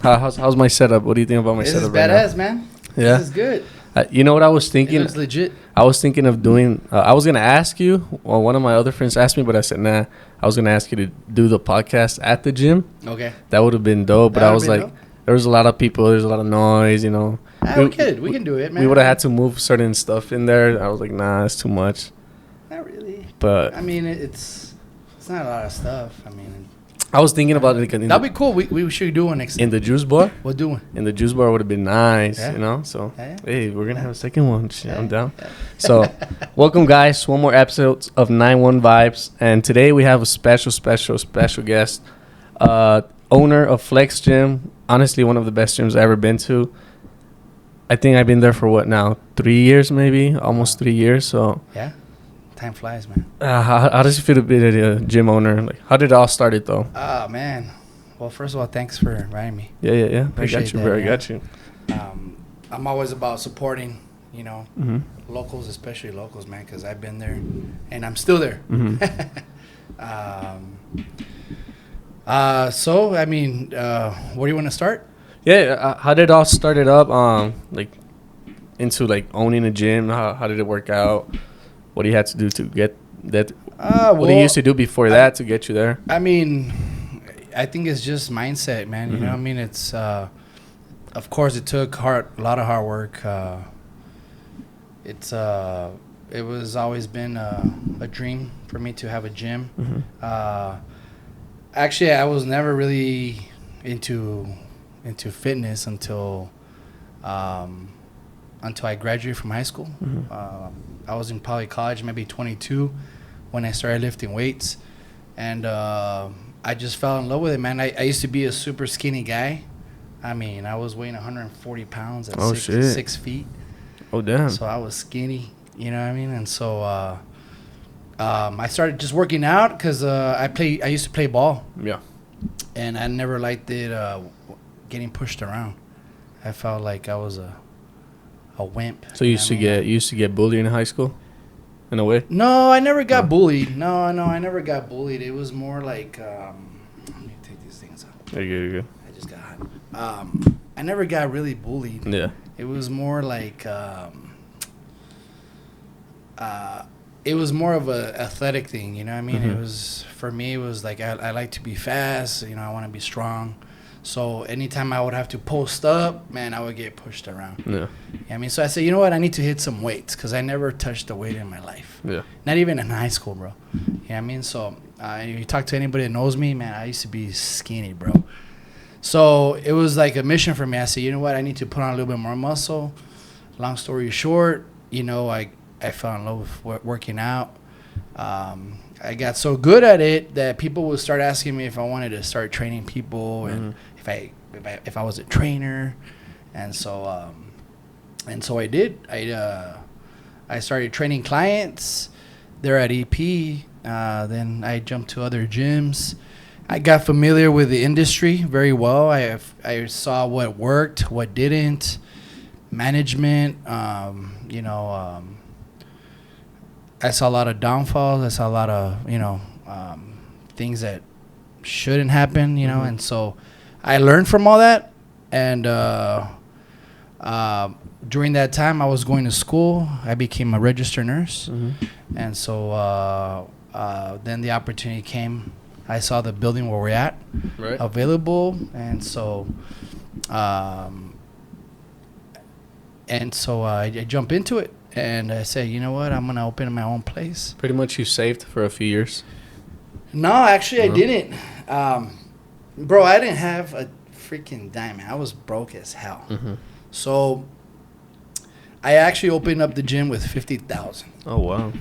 How's my setup? What do you think about my setup right now? This is badass, man. Yeah. This is good. You know what I was thinking? It looks legit. I was thinking of doing. I was gonna ask you. Well, one of my other friends asked me, but I said nah. I was gonna ask you to do the podcast at the gym. Okay. That would have been dope. But I was like, there was a lot of people. There's a lot of noise. You know. We can do it, man. We would have had to move certain stuff in there. I was like, nah, it's too much. Not really. But I mean, it's not a lot of stuff. I mean, I was thinking about it. That'd be cool. We should do one next time. In the juice bar? What doing? In the juice bar would have been nice, Yeah. you know? So, Yeah. hey, we're going to have a second one. Yeah. I'm down. Yeah. So, welcome, guys. One more episode of 9-1 Vibes. And today we have a special guest. Owner of Flex Gym. Honestly, one of the best gyms I've ever been to. I think I've been there for what now? 3 years, maybe? Almost 3 years. So, yeah. Time flies, man. how does it feel to be a gym owner? Like, how did it all start it, though? Oh, man. Well, first of all, thanks for inviting me. Yeah. Appreciate I got you, that, bro. man. I got you. I'm always about supporting, Mm-hmm. locals, especially locals, man, because I've been there and I'm still there. Mm-hmm. So, I mean, where do you want to start? Yeah, how did it all started up? Like into like owning a gym. How did it work out? What do you had to do to get that? What do you used to do before that to get you there? I mean, I think it's just mindset, man. You know what I mean? It's of course it took a lot of hard work. It was always been a dream for me to have a gym. Mm-hmm. Actually, I was never really into fitness until I graduated from high school. Mm-hmm. I was in probably college, maybe 22, when I started lifting weights, and I just fell in love with it, man. I used to be a super skinny guy. I mean, I was weighing 140 pounds at 6 feet. Oh, damn. So I was skinny, you know what I mean? And so I started just working out because I used to play ball. Yeah. And I never liked it getting pushed around. I felt like I was a wimp. So you used to get bullied in high school, in a way? No, I never got bullied. No, I never got bullied. It was more like let me take these things out. You're good. I just got hot. I never got really bullied. Yeah. It was more like it was more of a athletic thing, you know what I mean? Mm-hmm. It was, for me, it was like I like to be fast, I want to be strong. So anytime I would have to post up, man, I would get pushed around. Yeah. I mean, so I said, you know what? I need to hit some weights because I never touched a weight in my life. Yeah. Not even in high school, bro. You know what I mean? So you talk to anybody that knows me, man, I used to be skinny, bro. So it was like a mission for me. I said, you know what? I need to put on a little bit more muscle. Long story short, I fell in love with working out. I got so good at it that people would start asking me if I wanted to start training people and if I was a trainer, and so I did. I started training clients there at EP. Then I jumped to other gyms. I got familiar with the industry very well. I saw what worked, what didn't, management. I saw a lot of downfalls. I saw a lot of things that shouldn't happen. And so I learned from all that. And during that time, I was going to school. I became a registered nurse. Mm-hmm. And so then the opportunity came. I saw the building where we're at available. And so I jumped into it. And I said, you know what? I'm going to open my own place. Pretty much you saved for a few years? No, actually, I didn't. Bro, I didn't have a freaking dime. I was broke as hell. Mm-hmm. So I actually opened up the gym with $50,000. Oh, wow.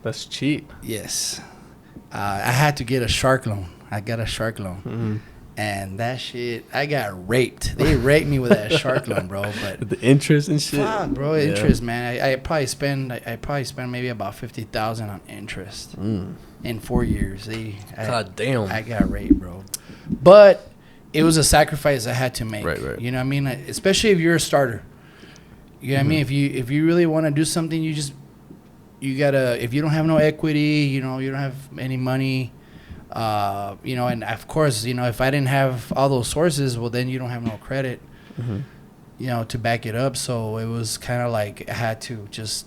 That's cheap. Yes. I had to get a shark loan. I got a shark loan. Mm-hmm. And that shit, I got raped. They raped me with that shark loan, bro. But the interest and shit. Fuck, bro, interest, man. I probably spend maybe about $50,000 on interest in 4 years. God damn. I got raped, bro. But it was a sacrifice I had to make. Right. You know what I mean? Especially if you're a starter. You know what I mean? If you really want to do something, you gotta. If you don't have no equity, you don't have any money. You know, and of course, you know, if I didn't have all those sources, well, then you don't have no credit, you know, to back it up. So it was kind of like I had to just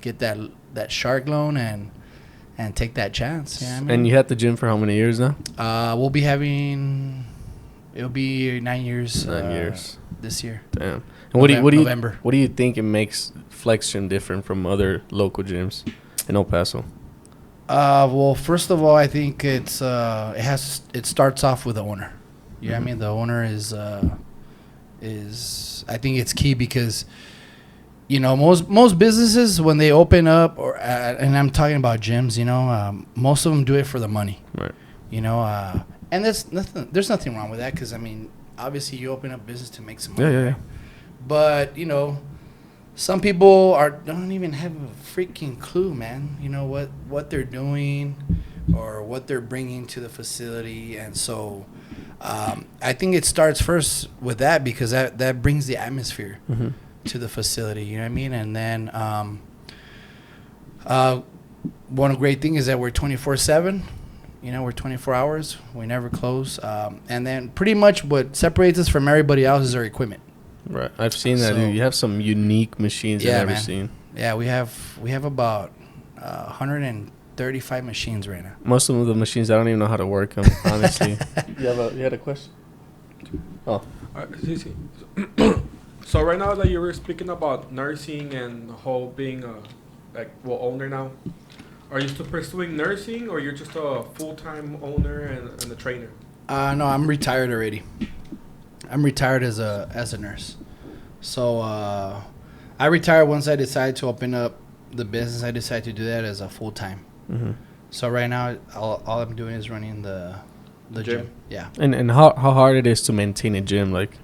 get that shark loan and take that chance. You know what I mean? And you had the gym for how many years now? We'll be having, it'll be 9 years. 9 years this year. Damn. And what do you November. What do you think it makes Flex Gym different from other local gyms in El Paso? Well, first of all, I think it starts off with the owner. You know what I mean? The owner is I think it's key because, you know, most businesses when they open up, and I'm talking about gyms, you know, most of them do it for the money. Right. You know, and there's nothing wrong with that because, I mean, obviously you open up business to make some money. Yeah. But, you know, some people don't even have a freaking clue, man. You know what they're doing or what they're bringing to the facility, and so I think it starts first with that because that brings the atmosphere to the facility. You know what I mean? And then one great thing is that we're 24/7. You know, we're 24 hours. We never close. And then pretty much what separates us from everybody else is our equipment. Right. I've seen that. So, you have some unique machines I've never seen. Yeah, we have about 135 machines right now. Most of the machines, I don't even know how to work them, honestly. You had a question? Oh. So right now that you were speaking about nursing and the whole being owner now, are you still pursuing nursing or you're just a full-time owner and a trainer? No, I'm retired already. I'm retired as a nurse. So I retired once I decided to open up the business. I decided to do that as a full-time. So right now, all I'm doing is running the gym. Yeah. And how hard it is to maintain a gym? Like,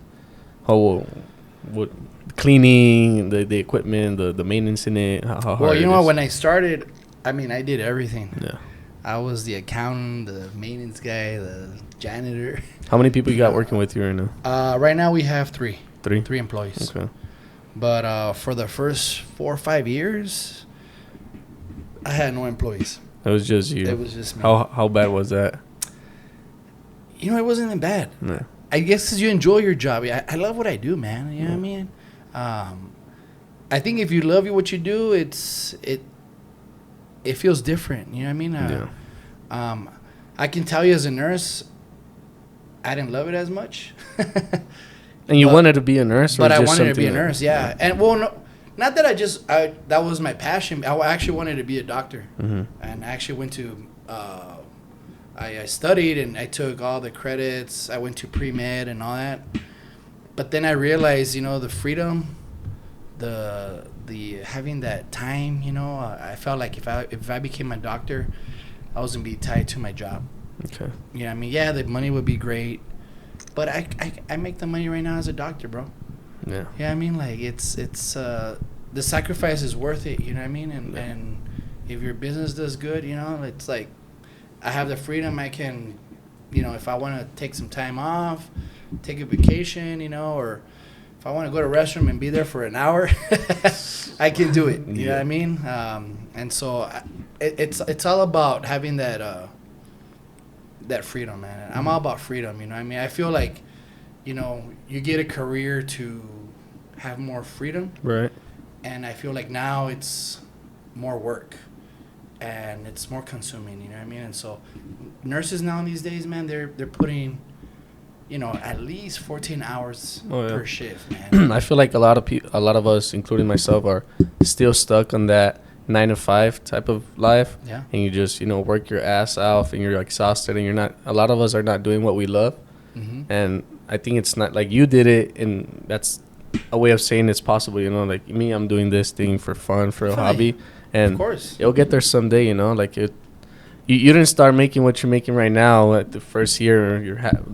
what cleaning, the equipment, the maintenance in it, how hard Well, you know it what? is? When I started, I mean, I did everything. Yeah. I was the accountant, the maintenance guy, the janitor. How many people you got working with you right now? Right now we have three. 3? 3 employees. Okay. But for the first 4 or 5 years, I had no employees. It was just you. It was just me. How bad was that? You know, it wasn't that bad. No. I guess because you enjoy your job. I love what I do, man. You know what I mean? I think if you love what you do, it feels different. You know what I mean? I can tell you as a nurse, I didn't love it as much. And you wanted to be a nurse? But or I just wanted to be a something nurse, yeah. And, well, no, not that that was my passion. I actually wanted to be a doctor. And I actually went to, I studied and I took all the credits. I went to pre-med and all that. But then I realized, you know, the freedom, the having that time, you know, I felt like if I became a doctor, I was going to be tied to my job. Okay. You know what I mean? Yeah, the money would be great. But I make the money right now as a doctor, bro. Yeah. Yeah, I mean, like, it's the sacrifice is worth it, you know what I mean? And if your business does good, you know, it's like I have the freedom. I can, you know, if I want to take some time off, take a vacation, you know, or if I want to go to a restroom and be there for an hour, I can do it. You know what I mean? And so it's all about having that freedom, man. I'm all about freedom, you know what I mean? I feel like, you know, you get a career to have more freedom. Right. And I feel like now it's more work and it's more consuming, you know what I mean? And so nurses now these days, man, they're putting, you know, at least 14 hours per shift, man. I feel like a lot of us, including myself, are still stuck on that 9 to 5 type of life. Yeah. And you just, you know, work your ass off and you're exhausted and a lot of us are not doing what we love. And I think it's not like you did it, and that's a way of saying it's possible, you know, like me, I'm doing this thing for fun, for a hobby, and of course it'll get there someday, you know, like you didn't start making what you're making right now at the first year,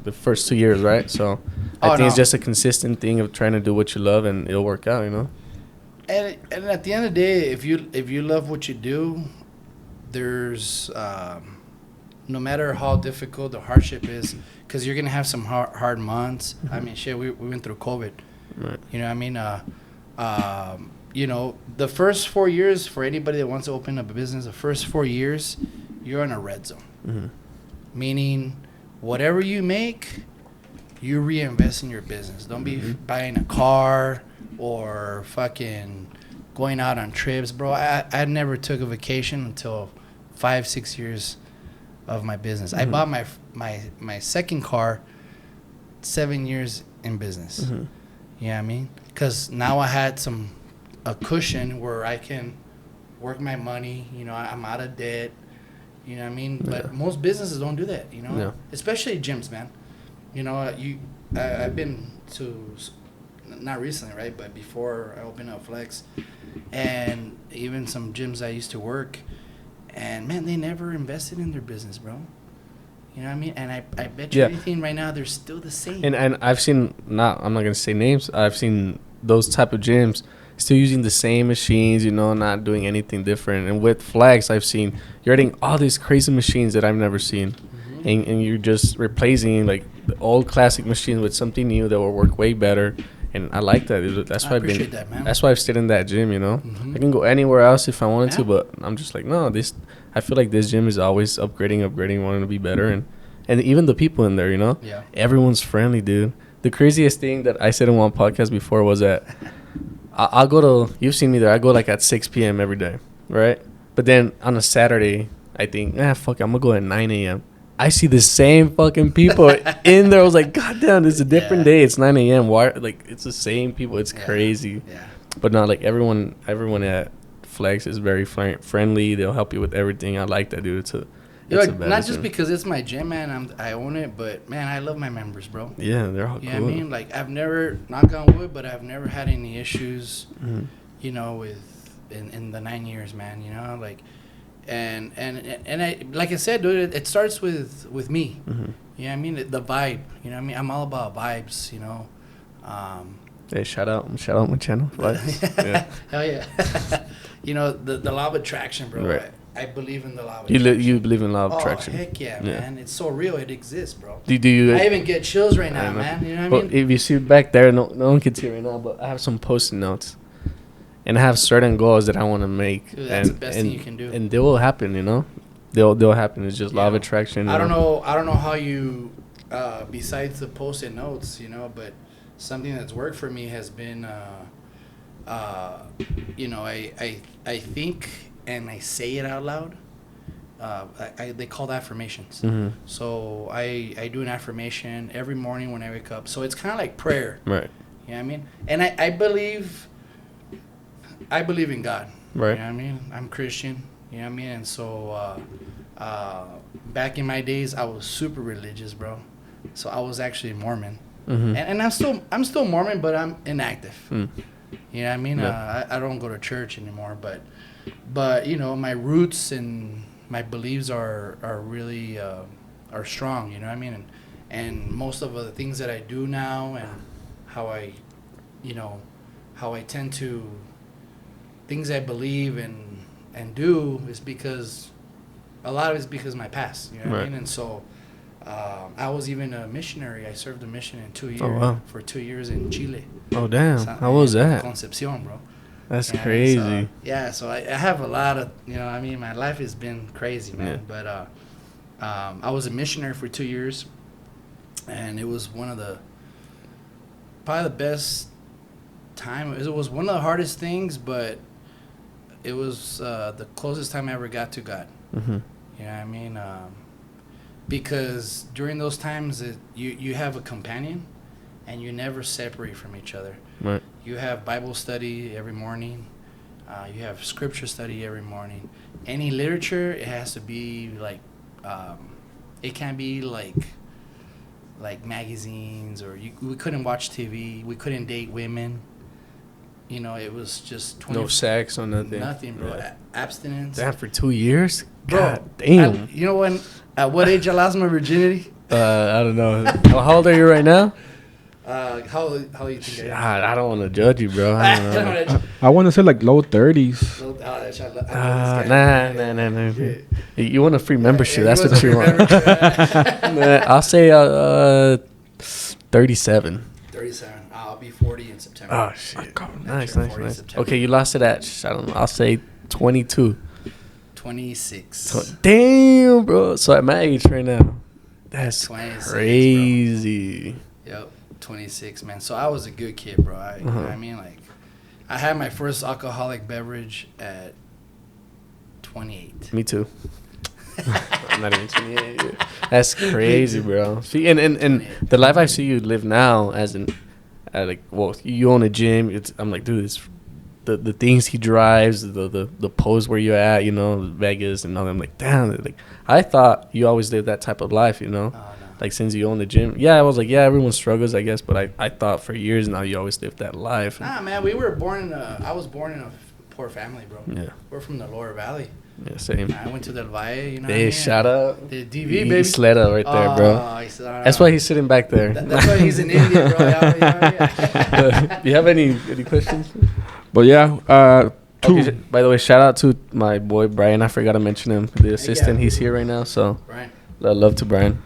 the first 2 years, right? So I think it's just a consistent thing of trying to do what you love and it'll work out, you know. And at the end of the day, if you love what you do, there's no matter how difficult the hardship is, because you're gonna have some hard months. I mean, shit, we went through COVID. Right. You know what I mean? You know, the first 4 years for anybody that wants to open up a business, the first 4 years, you're in a red zone. meaning whatever you make, you reinvest in your business. Don't be buying a car or fucking going out on trips, bro. I never took a vacation until 5-6 years of my business. I bought my second car 7 years in business. You know what I mean? Because now I had a cushion where I can work my money. You know, I'm out of debt. You know what I mean? But most businesses don't do that, you know? Yeah. Especially gyms, man. You know, I've been to, not recently, right? But before I opened up Flex, and even some gyms I used to work, and, man, they never invested in their business, bro. You know what I mean? And I bet you anything right now, they're still the same. And I've seen, I'm not going to say names, I've seen those type of gyms still using the same machines, you know, not doing anything different. And with Flex, I've seen you're getting all these crazy machines that I've never seen. And you're just replacing, like, the old classic machines with something new that will work way better. And I like that. That's why that's why I've stayed in that gym, you know. I can go anywhere else if I wanted to, but I'm just like, no, I feel like this gym is always upgrading, wanting to be better. And even the people in there, you know, everyone's friendly, dude. The craziest thing that I said in one podcast before was that I'll go to, you've seen me there, I go like at 6 p.m. every day, right? But then on a Saturday, I think, fuck it, I'm going to go at 9 a.m. I see the same fucking people in there. I was like, God damn, it's a different day. It's 9 a.m. Why? Like, it's the same people. It's crazy. Yeah. But not like everyone at Flex is very friendly. They'll help you with everything. I like that, dude. Not just because it's my gym, man. I own it, but, man, I love my members, bro. Yeah, they're all cool. You know what I mean? Like, I've never, knock on wood, but I've never had any issues, you know, in the 9 years, man. You know, like. And I, like I said, dude, it starts with me. You know what I mean? The vibe. You know what I mean? I'm all about vibes, you know. Hey, shout out my channel. Yeah. Hell yeah. You know, the law of attraction, bro. Right. I believe in the law of attraction. You believe in law of attraction? Oh, heck yeah, man. It's so real. It exists, bro. Do you? I even get chills right now, man. You know what I mean? If you see back there, no one can see right now, but I have some Post-it notes. And I have certain goals that I want to make. Dude, that's the best thing you can do. And they will happen, you know? They'll happen. It's just law of attraction. I don't know how you, besides the Post-it notes, you know, but something that's worked for me has been, you know, I think and I say it out loud. They call that affirmations. So I do an affirmation every morning when I wake up. So it's kind of like prayer. Right. You know what I mean? And I believe in God. Right. You know what I mean? I'm Christian. You know what I mean? And so back in my days, I was super religious, bro. So I was actually Mormon. And I'm still Mormon, but I'm inactive. You know what I mean? Yeah. I don't go to church anymore, but you know, my roots and my beliefs are really are strong. You know what I mean? And most of the things that I do now and how I tend to things I believe and do is because a lot of it's because of my past, you know what I mean? And so I was even a missionary. I served a mission in 2 years for 2 years in Chile. Oh damn! How was that? Concepcion, bro. That's crazy. So I have a lot of, you know, I mean, my life has been crazy, man. But I was a missionary for 2 years, and it was probably the best time. It was one of the hardest things, but it was the closest time I ever got to God. You know what I mean? Because during those times, you have a companion, and you never separate from each other. Right. You have Bible study every morning. You have scripture study every morning. Any literature, it has to be like, it can't be like magazines, or we couldn't watch TV. We couldn't date women. You know, it was just no sex or nothing. Nothing, bro. Yeah. Abstinence. Damn, for 2 years? Bro, God damn. You know at what age I lost my virginity? I don't know. How old are you right now? How you think I am? I don't want to judge you, bro. I don't know. I want to say like low 30s. Nah. You want a free membership. That's what you want. I'll say 37. 37. I'll be 40 in September. Oh, shit. Nice. Okay, you lost it at, I don't know, I'll say 22. 26. Damn, bro. So at my age right now, That's 26, crazy. Yep, 26, man. So I was a good kid, bro. You know what I mean? Like, I had my first alcoholic beverage at 28. Me too. I'm not even 28 yet. That's crazy, bro. See, and the life I see you live now, as in, like, well, you own a gym. I'm like, dude, it's the things he drives, the pose where you're at, you know, Vegas and all that. I'm like, damn. Like, I thought you always lived that type of life, you know. Oh, no. Like, since you own the gym. Yeah, I was like, yeah, everyone struggles, I guess. But I thought for years now you always lived that life. Nah, man, I was born in a poor family, bro. Yeah. We're from the lower valley. Yeah, same. I went to the Valle, you know. Hey, shout out. The DV, He baby. sled up right there, bro. That's why he's sitting back there. That's why he's in India, bro. Yeah. Do you have any questions? But yeah, two. Okay, by the way, shout out to my boy Brian. I forgot to mention him, the assistant. He's here right now, so Right. love to Brian.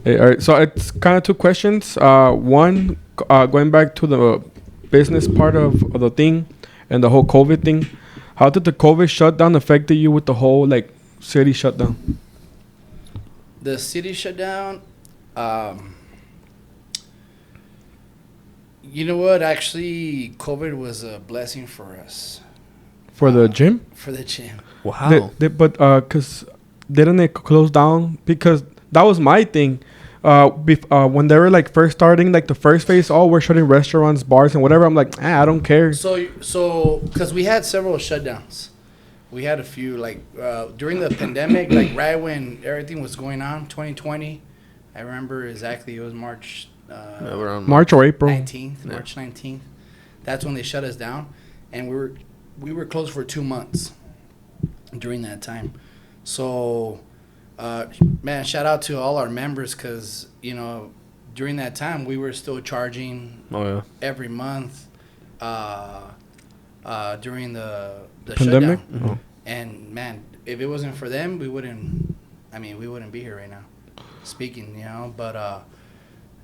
Hey, all right, so it's kind of two questions. One, going back to the business part of the thing and the whole COVID thing. How did the COVID shutdown affected you with the whole like city shutdown? The city shutdown. You know what? Actually, COVID was a blessing for us. For the gym? For the gym. Wow. But because didn't it close down? Because that was my thing. When they were like first starting, like the first phase, we're shutting restaurants, bars, and whatever. I'm like, I don't care. So because we had several shutdowns, we had a few like during the pandemic, like right when everything was going on, 2020. I remember exactly. It was March. March or April. 19th, March 19th. That's when they shut us down, and we were closed for 2 months during that time. So. Man, shout out to all our members because, you know, during that time we were still charging every month during the pandemic. shutdown. Oh. And, man, if it wasn't for them, we wouldn't be here right now speaking, you know. But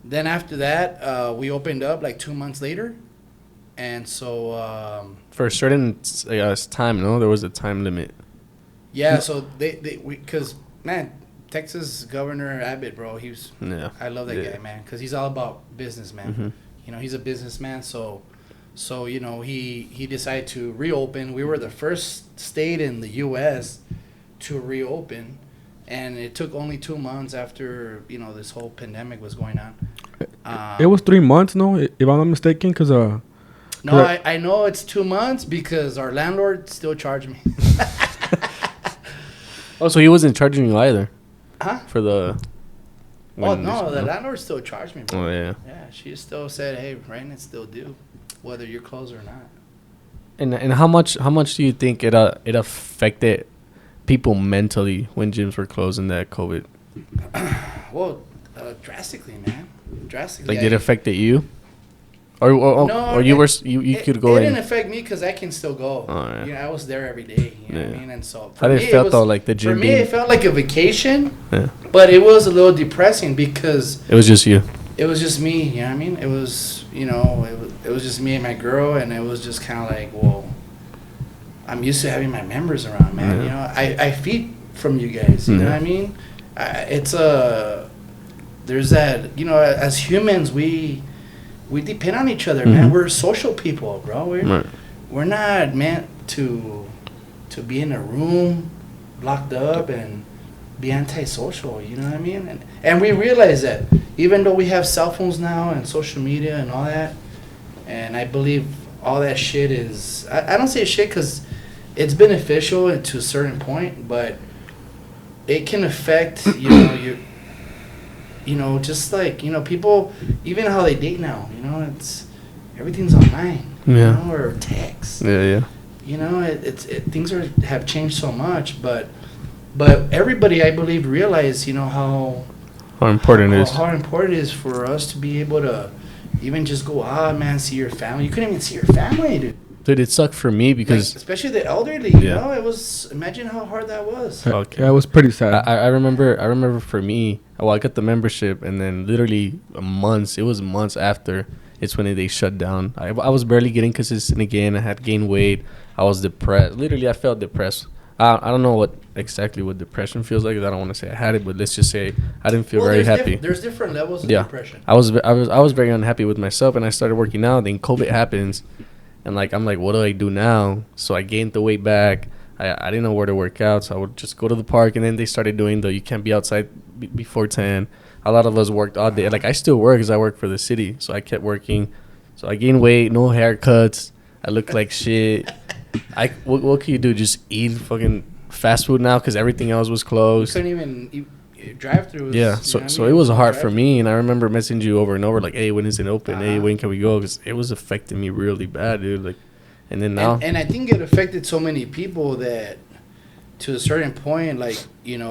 then after that, we opened up like 2 months later. And so... for a certain time, no? There was a time limit. Yeah, so because... Man, Texas Governor Abbott, bro, I love that guy, man, because he's all about business, man. Mm-hmm. You know, he's a businessman, so you know, he decided to reopen. We were the first state in the U.S. to reopen, and it took only 2 months after, you know, this whole pandemic was going on. It was 3 months, no, if I'm not mistaken, because... No, I know it's 2 months because our landlord still charged me. Oh, so he wasn't charging you either? Huh? For the... Oh, no, the landlord still charged me, bro. Oh, yeah. Yeah, she still said, hey, rent is still due, whether you're closed or not. And how much do you think it affected people mentally when gyms were closed in that COVID? Well, drastically, man. Drastically. Like, did it affect you? Or you could go in. It in. didn't affect me because I can still go. Oh, yeah. You know, I was there every day. You know what I mean? And so how did it feel though? Like the gym. For me, it felt like a vacation. Yeah. But it was a little depressing because it was just you. It was just me. You know what I mean? It was, you know, it was just me and my girl, and it was just kind of like, well, I'm used to having my members around, man. Yeah. You know, I feed from you guys. You know what I mean? There's that. You know, as humans, we depend on each other, man. We're social people, bro. We're not meant to be in a room locked up and be antisocial, you know what I mean? And we realize that even though we have cell phones now and social media and all that, and I believe all that shit is, I don't say shit because it's beneficial to a certain point, but it can affect, you know, just like, you know, people, even how they date now, you know, everything's online, you know, or text. Yeah. You know, things have changed so much, but everybody, I believe, realize, you know, how important it is for us to be able to even just go out, man, see your family. You couldn't even see your family, dude. Dude, it sucked for me because... Like, especially the elderly, you know? Imagine how hard that was. Okay. Yeah, it was pretty sad. I remember for me, I got the membership, and then literally it was months after, it's when they shut down. I was barely getting consistent again. I had gained weight. I was depressed. Literally, I felt depressed I don't know what depression feels like. 'Cause I don't want to say I had it, but let's just say I didn't feel very happy. There's different levels of Yeah. depression. I was very unhappy with myself, and I started working out. Then COVID happens, and like I'm like, what do I do now? So I gained the weight back. I didn't know where to work out, so I would just go to the park. And then they started doing you can't be outside before 10. A lot of us worked all day. Like I still work because I work for the city, so I kept working. So I gained weight, no haircuts. I look like shit. What can you do? Just eat fucking fast food now because everything else was You closed. couldn't even drive through. Yeah, so it was hard for me, and I remember messaging you over and over like, "Hey, when is it open? Hey, when can we go?" Because it was affecting me really bad, dude. Like, and then now, and I think it affected so many people that to a certain point, like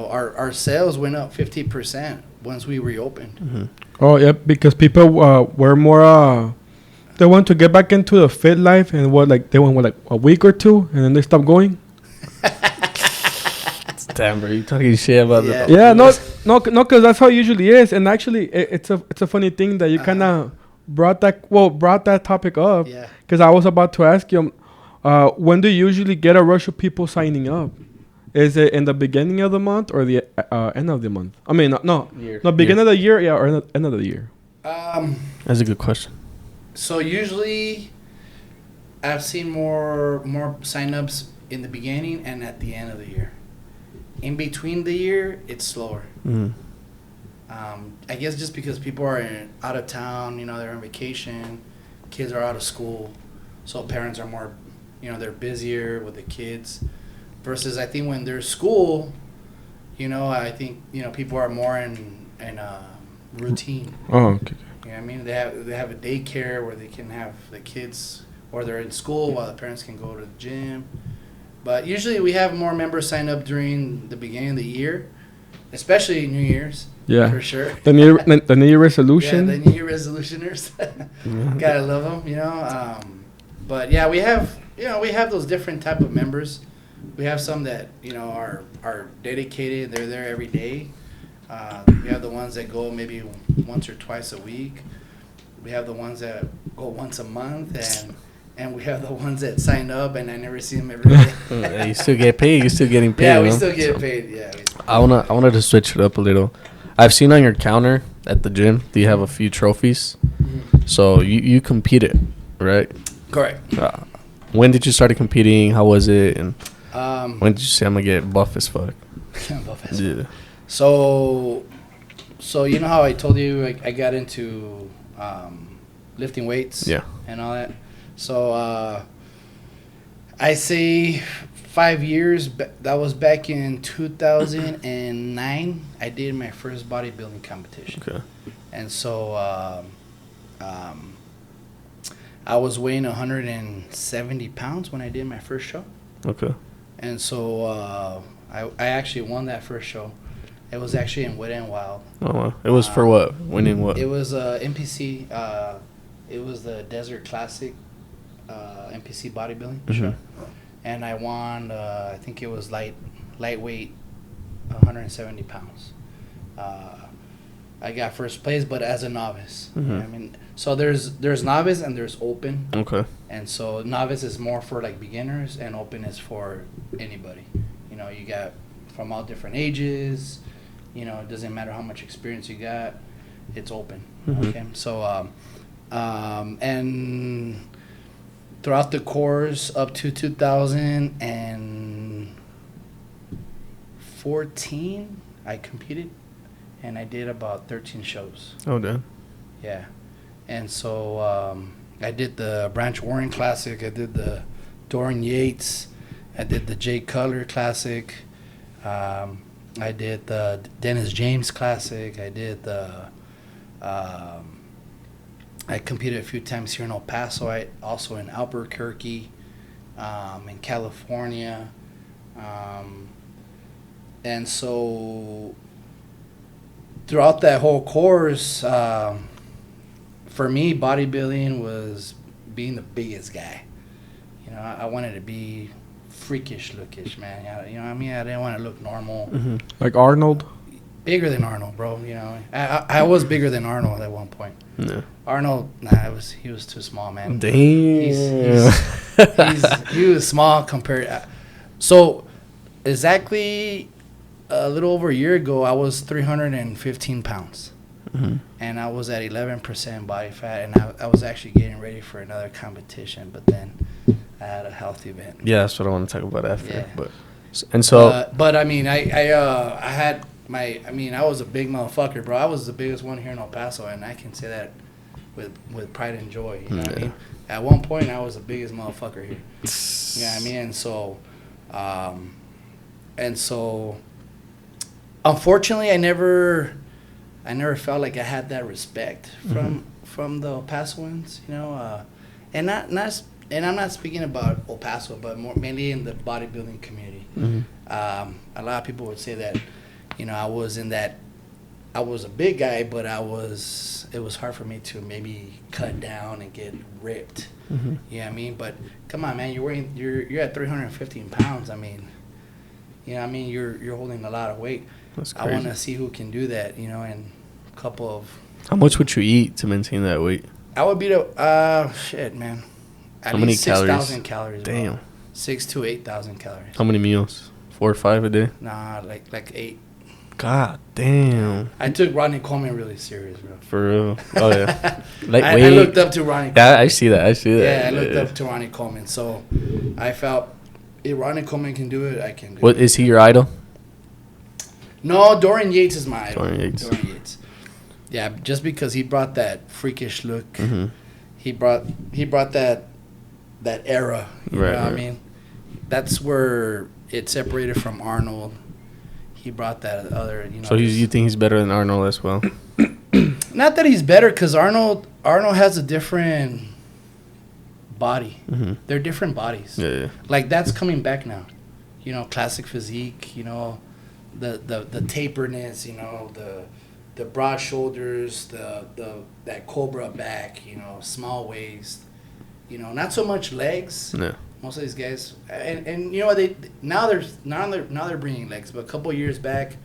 our sales went up 50% once we reopened. Mm-hmm. Oh yeah, because people were more. They want to get back into the fit life, and they went like a week or two, and then they stopped going. Damn, bro, you talking shit about that? Yeah, no, because that's how it usually is. And actually, it's a funny thing that you kind of brought that topic up. Yeah. Because I was about to ask you, when do you usually get a rush of people signing up? Is it in the beginning of the month or the end of the month? I mean, no, beginning of the year, yeah, or end of the year. That's a good question. So usually, I've seen more signups in the beginning and at the end of the year. In between the year, it's slower. Mm. I guess just because people are out of town, they're on vacation, kids are out of school, so parents are more, they're busier with the kids. Versus, I think when there's school, I think people are more in routine. Oh, okay. You know what I mean? They have a daycare where they can have the kids, or they're in school while the parents can go to the gym. But usually we have more members sign up during the beginning of the year, especially New Year's. Yeah, for sure. The New Year resolution. Yeah, the New Year resolutioners. Gotta love them, But yeah, we have those different type of members. We have some that are dedicated. They're there every day. We have the ones that go maybe once or twice a week. We have the ones that go once a month, and we have the ones that sign up and I never see them every day. You still get paid. You're still getting paid. Yeah, we still get paid. Yeah. I wanted to switch it up a little. I've seen on your counter at the gym, do you have a few trophies? Mm-hmm. So you competed, right? Correct. When did you start competing? How was it? And when did you say I'm gonna get buff as fuck? Buff as fuck. Yeah. So you know how I told you I got into lifting weights, and all that. So I say 5 years. That was back in 2009. I did my first bodybuilding competition. Okay. And so I was weighing 170 pounds when I did my first show. Okay. And so I actually won that first show. It was actually in Wet and Wild. Oh wow! It was for what? Winning what? It was NPC. It was the Desert Classic NPC bodybuilding show, and I won. I think it was lightweight, 170 pounds. I got first place, but as a novice. Mm-hmm. You know what I mean, so there's novice and there's open. Okay. And so novice is more for like beginners, and open is for anybody. You got from all different ages. It doesn't matter how much experience you got. It's open. Mm-hmm. Okay. So and throughout the course up to 2014, I competed, and I did about 13 shows. Oh damn. Yeah. And so I did the Branch Warren Classic. I did the Dorian Yates. I did the Jay Cutler Classic. I did the Dennis James Classic. I did the I competed a few times here in El Paso. Also in Albuquerque, in California. And so throughout that whole course, for me, bodybuilding was being the biggest guy. I wanted to be freakish lookish, man. You know what I mean? I didn't want to look normal. Mm-hmm. Like Arnold? Bigger than Arnold, bro. I was bigger than Arnold at one point. Yeah. Arnold, he was too small, man. Damn. He was small compared. So exactly a little over a year ago, I was 315 pounds. Mm-hmm. And I was at 11% body fat, and I was actually getting ready for another competition, but then I had a health event. Yeah, that's what I want to talk about after. Yeah. But I mean, I had I was a big motherfucker, bro. I was the biggest one here in El Paso, and I can say that with pride and joy. You know what I mean? At one point, I was the biggest motherfucker here. You know what I mean? And so, unfortunately, I never felt like I had that respect from the El Pasoans, you know, and I'm not speaking about El Paso, but mainly in the bodybuilding community. Mm-hmm. A lot of people would say that, you know, I was a big guy, but it was hard for me to maybe cut down and get ripped. Mm-hmm. You know what I mean? But come on, man, you're at 315 pounds. I mean, you know what I mean? You're holding a lot of weight. That's crazy. I want to see who can do that, you know, and a couple of... How much would you eat to maintain that weight? I would be shit, man. At How many least calories? 6,000 calories. Damn. Bro. 6,000 to 8,000 calories. How many meals? 4 or 5 a day? Nah, like 8. God damn. I took Ronnie Coleman really serious, bro. For real. Oh, yeah. I looked up to Ronnie Coleman. Yeah, I see that. Yeah, I looked up to Ronnie Coleman. So I felt if Ronnie Coleman can do it, I can do it. What, is he your idol? No, Dorian Yates is my idol. Dorian Yates. Yeah, just because he brought that freakish look. Mm-hmm. He brought that era. You know what I mean? That's where it separated from Arnold. He brought that other, you know. So you think he's better than Arnold as well? Not that he's better, because Arnold has a different body. Mm-hmm. They're different bodies. Yeah. Like, that's coming back now. You know, classic physique, you know, the taperness, you know, the broad shoulders, that cobra back, you know, small waist, you know, not so much legs. No. Most of these guys, and you know, now they're bringing legs, but a couple of years back,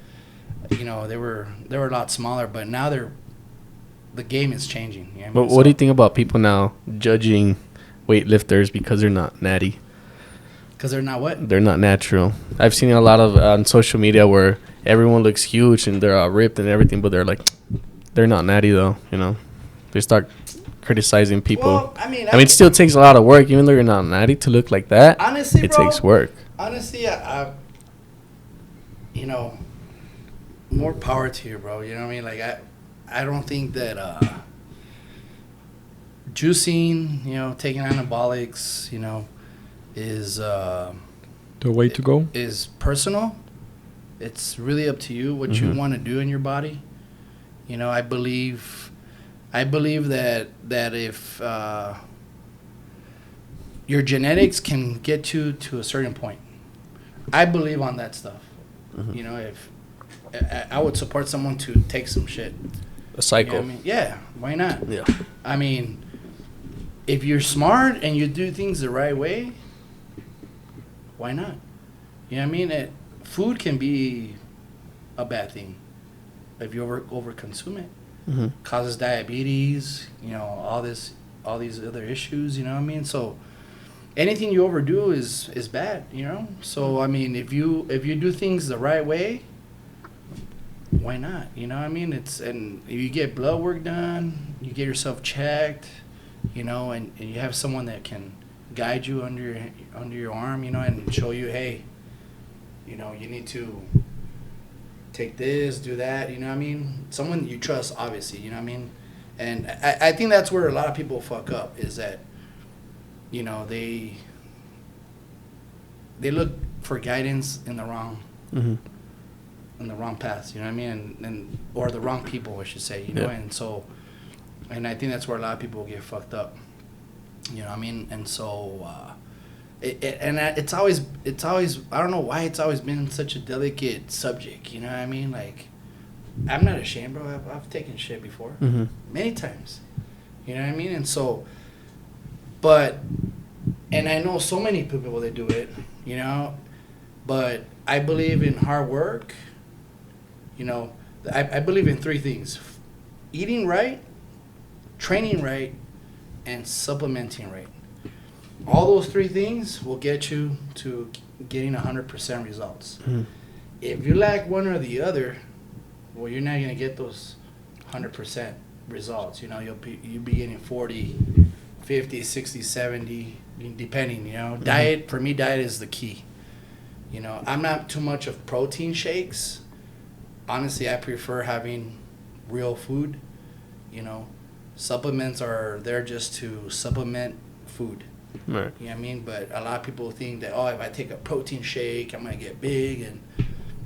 you know, they were a lot smaller, but now the game is changing. You know But what do you think about people now judging weightlifters because they're not natty? Because they're not what? They're not natural. I've seen a lot of on social media where everyone looks huge and they're all ripped and everything, but they're not natty though. You know, they start criticizing people. Well, I mean, it still takes a lot of work, even though you're not natty, to look like that. Honestly, it bro, takes work. Honestly, I you know, more power to you, bro. You know what I mean? Like, I don't think that juicing, you know, taking anabolics, you know, is the way to go. Is personal. It's really up to you what you want to do in your body. You know, I believe that if your genetics can get you to a certain point, I believe on that stuff. You know, if I would support someone to take some shit. A cycle. You know what I mean? Yeah, why not? Yeah. I mean, if you're smart and you do things the right way, why not? You know what I mean? Food can be a bad thing if you over consume it. Mm-hmm. Causes diabetes, you know, all these other issues, you know what I mean? So anything you overdo is bad, you know? So I mean, if you do things the right way, why not? You know what I mean? And you get blood work done, you get yourself checked, you know, and you have someone that can guide you under your arm, you know, and show you, hey, you know, you need to take this, do that, you know what I mean? Someone you trust, obviously, you know what I mean? And I think that's where a lot of people fuck up, is that, you know, they look for guidance in the wrong in the wrong paths, you know what I mean? And or the wrong people, I should say, you know? And so, and I think that's where a lot of people get fucked up, you know what I mean? And so, it's always I don't know why it's always been such a delicate subject, you know what I mean? Like, I'm not ashamed, bro. I've taken shit before, many times, you know what I mean? And so, and I know so many people that do it, you know, but I believe in hard work, you know. I believe in 3 things: eating right, training right, and supplementing right. All those 3 things will get you to, getting 100% results. Mhm. If you lack one or the other, well, you're not gonna get those 100% results. You know, you'll be getting 40, 50, 60, 70, depending. You know, diet for me, diet is the key. You know, I'm not too much of protein shakes. Honestly, I prefer having real food. You know, supplements are there just to supplement food. Right. You know what I mean? But a lot of people think that, oh, if I take a protein shake, I'm going to get big and,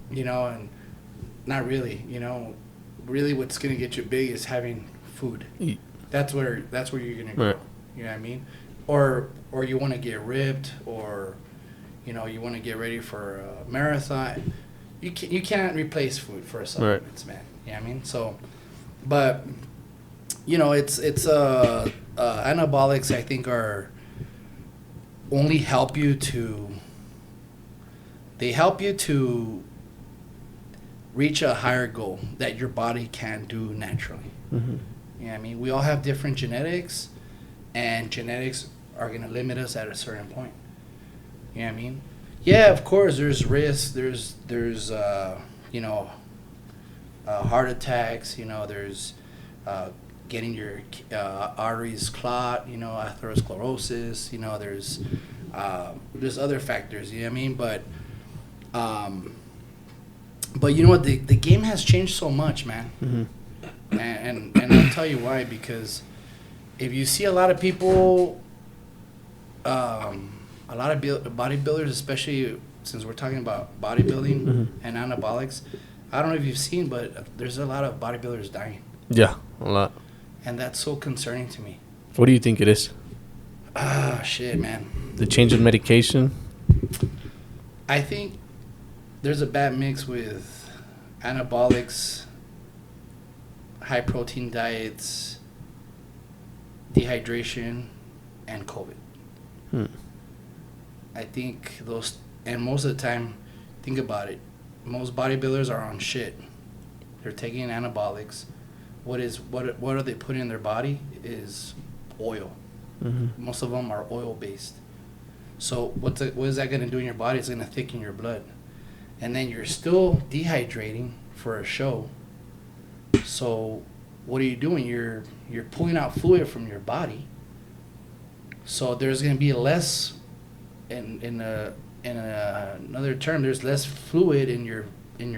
you know, and not really. You know, really what's going to get you big is having food. Eat. That's where you're going to grow. Right. You know what I mean? Or you want to get ripped, or, you know, you want to get ready for a marathon. You can't replace food for supplements, man. You know what I mean? So, but, you know, it's anabolics, I think, are only help you to reach a higher goal that your body can do naturally. Mm-hmm. You know what I mean? We all have different genetics, and genetics are going to limit us at a certain point. You know what I mean? Yeah, of course, there's risks. There's you know, heart attacks. You know, there's getting your arteries clot. You know, atherosclerosis. You know, there's other factors. You know what I mean? But you know what? The game has changed so much, man. Mm-hmm. And I'll tell you why. Because if you see a lot of people, a lot of bodybuilders, especially since we're talking about bodybuilding Mm-hmm. and anabolics, I don't know if you've seen, but there's a lot of bodybuilders dying. Yeah, a lot. And that's so concerning to me. What do you think it is? Ah, shit, man. The change in medication? I think there's a bad mix with anabolics, high protein diets, dehydration, and COVID. I think those, and most of the time, think about it, most bodybuilders are on shit. They're taking anabolics. What are they putting in their body is oil. Mm-hmm. Most of them are oil based. So what is that going to do in your body? It's going to thicken your blood, and then you're still dehydrating for a show. So what are you doing? You're pulling out fluid from your body. So there's going to be less, in another term, there's less fluid in your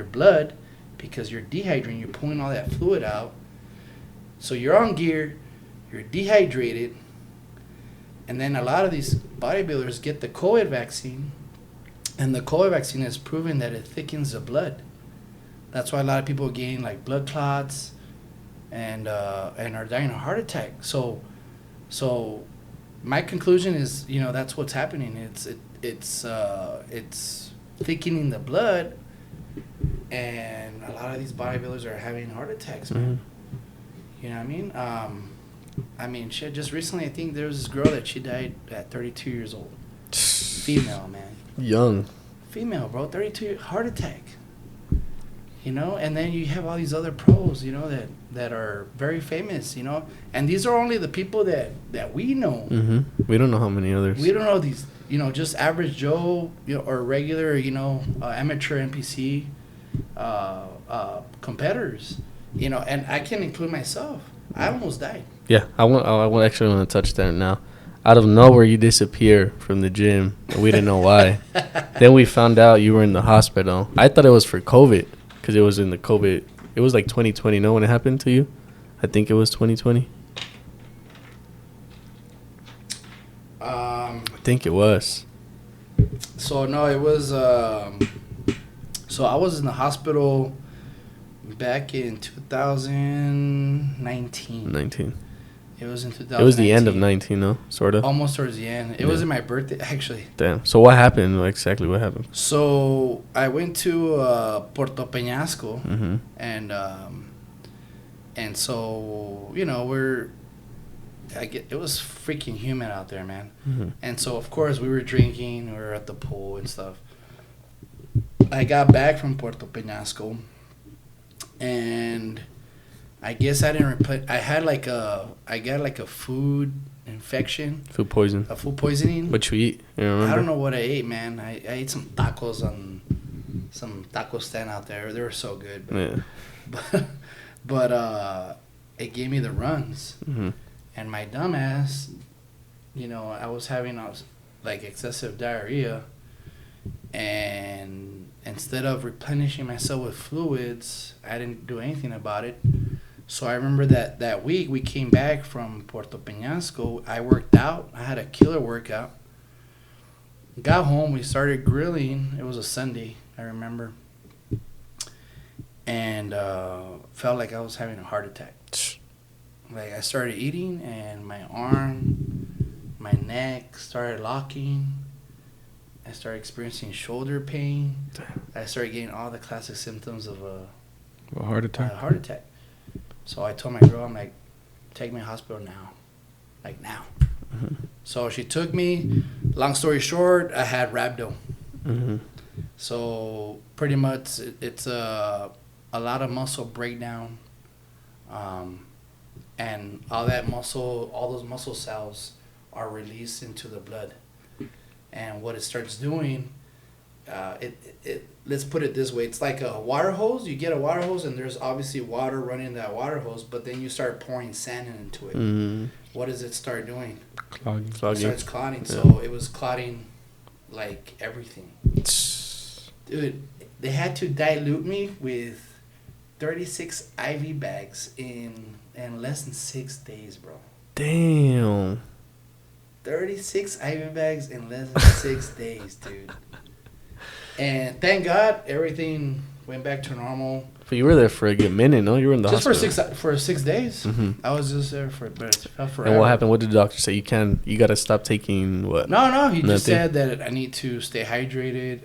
blood because you're dehydrating. You're pulling all that fluid out. So you're on gear, you're dehydrated, and then a lot of these bodybuilders get the COVID vaccine, and the COVID vaccine has proven that it thickens the blood. That's why a lot of people are getting like blood clots and are dying of a heart attack. So my conclusion is, you know, that's what's happening. It's thickening the blood, and a lot of these bodybuilders are having heart attacks, man. Mm-hmm. You know what I mean? Shit, just recently, I think there was this girl that she died at 32 years old. Female, man. Young. Female, bro. 32, heart attack. You know, and then you have all these other pros, you know, that are very famous, you know. And these are only the people that we know. Mm-hmm. We don't know how many others. We don't know these, you know, just average Joe, you know, or regular, you know, amateur NPC competitors. You know, and I can include myself. I almost died. Yeah, I actually want to touch that now. Out of nowhere, you disappear from the gym, and we didn't know why. Then we found out you were in the hospital. I thought it was for COVID, because it was in the COVID. It was like 2020. No, when it happened to you? I think it was 2020. I think it was. So, no, it was... so, I was in the hospital back in 2019. 19. It was in 2019. It was the end of 19, no? Sort of? Almost towards the end. It was in my birthday, actually. Damn. So what happened? Exactly what happened? So I went to Puerto Peñasco, Mm-hmm. and so, you know, it was freaking humid out there, man. Mm-hmm. And so, of course, we were drinking. We were at the pool and stuff. I got back from Puerto Peñasco, and I guess I didn't I got like a food infection, Food poison. a food poisoning. What you eat? You remember? I don't know what I ate, man. I ate some tacos on some taco stand out there. They were so good. Yeah. But it gave me the runs. Mm-hmm. And my dumbass, I was having like excessive diarrhea. And instead of replenishing myself with fluids, I didn't do anything about it. So I remember that week we came back from Puerto Peñasco. I worked out. I had a killer workout. Got home. We started grilling. It was a Sunday, I remember. And felt like I was having a heart attack. Like I started eating and my arm, my neck started locking. I started experiencing shoulder pain. I started getting all the classic symptoms of a heart attack. heart attack. So I told my girl, I'm like, take me to the hospital now. Like now. Mm-hmm. So she took me. Long story short, I had rhabdo. Mm-hmm. So pretty much it's a lot of muscle breakdown. And all those muscle cells are released into the blood. And what it starts doing, let's put it this way. It's like a water hose. You get a water hose and there's obviously water running in that water hose, but then you start pouring sand into it. Mm-hmm. What does it start doing? Clogging. It starts clotting. Yeah. So it was clotting like everything. Dude, they had to dilute me with 36 IV bags in less than 6 days, bro. Damn. 36 IV bags in less than 6 days, dude. And thank God everything went back to normal. But you were there for a good minute, no? You were in the Just hospital. for 6 days. Mm-hmm. I was just there but it felt forever. And what happened? What did the doctor say? You got to stop taking what? No, he just Nothing? said that I need to stay hydrated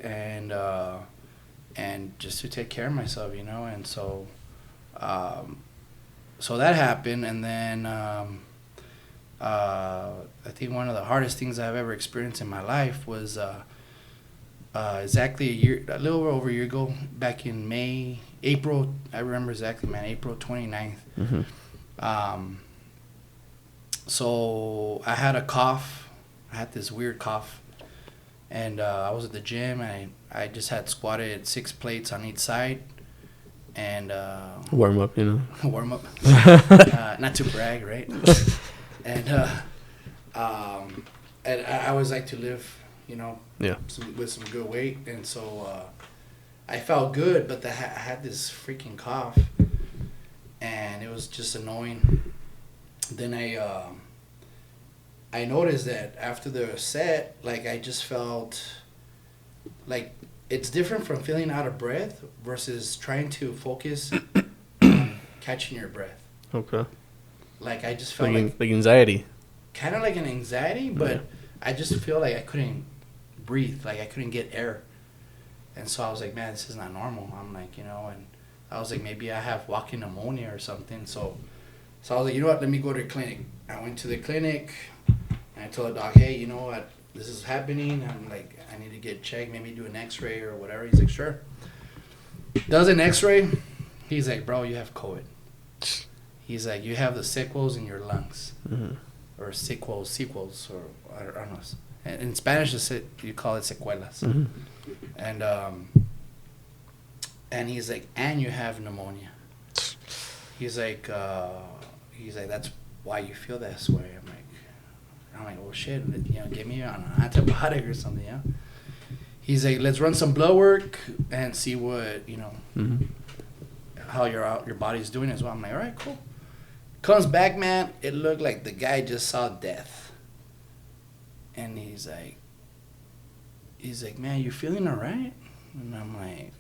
and just to take care of myself, and so so that happened. And then I think one of the hardest things I've ever experienced in my life was exactly a little over a year ago, back in April, I remember exactly, man, April 29th. Mm-hmm. So I had a cough. I had this weird cough. And I was at the gym, and I just had squatted 6 plates on each side. And Warm up, warm up. Not to brag, right? And I always like to live, Yeah. with some good weight. And so I felt good, but I had this freaking cough. And it was just annoying. Then I noticed that after the set, like I just felt like it's different from feeling out of breath versus trying to focus on catching your breath. Okay. Like I just felt Like anxiety. kind of like an anxiety, but Yeah. I just feel like I couldn't breathe, like I couldn't get air. And so I was like, man, this is not normal. I'm like, and I was like, maybe I have walking pneumonia or something. So I was like, you know what, let me go to the clinic. I went to the clinic, and I told the doc, hey, you know what, this is happening. I'm like, I need to get checked, maybe do an x-ray or whatever. He's like, sure. Does an x-ray. He's like, bro, you have COVID. He's like, you have the sequels in your lungs. Mm-hmm. Or sequels, or I don't know. In Spanish, you call it secuelas. Mm-hmm. And he's like, and you have pneumonia. He's like, that's why you feel this way. I'm like, well, shit, get me on an antibiotic or something, yeah. He's like, let's run some blood work and see what, Mm-hmm. how your body's doing as well. I'm like, all right, cool. Comes back, man, it looked like the guy just saw death. And he's like, man, you feeling all right? And I'm like,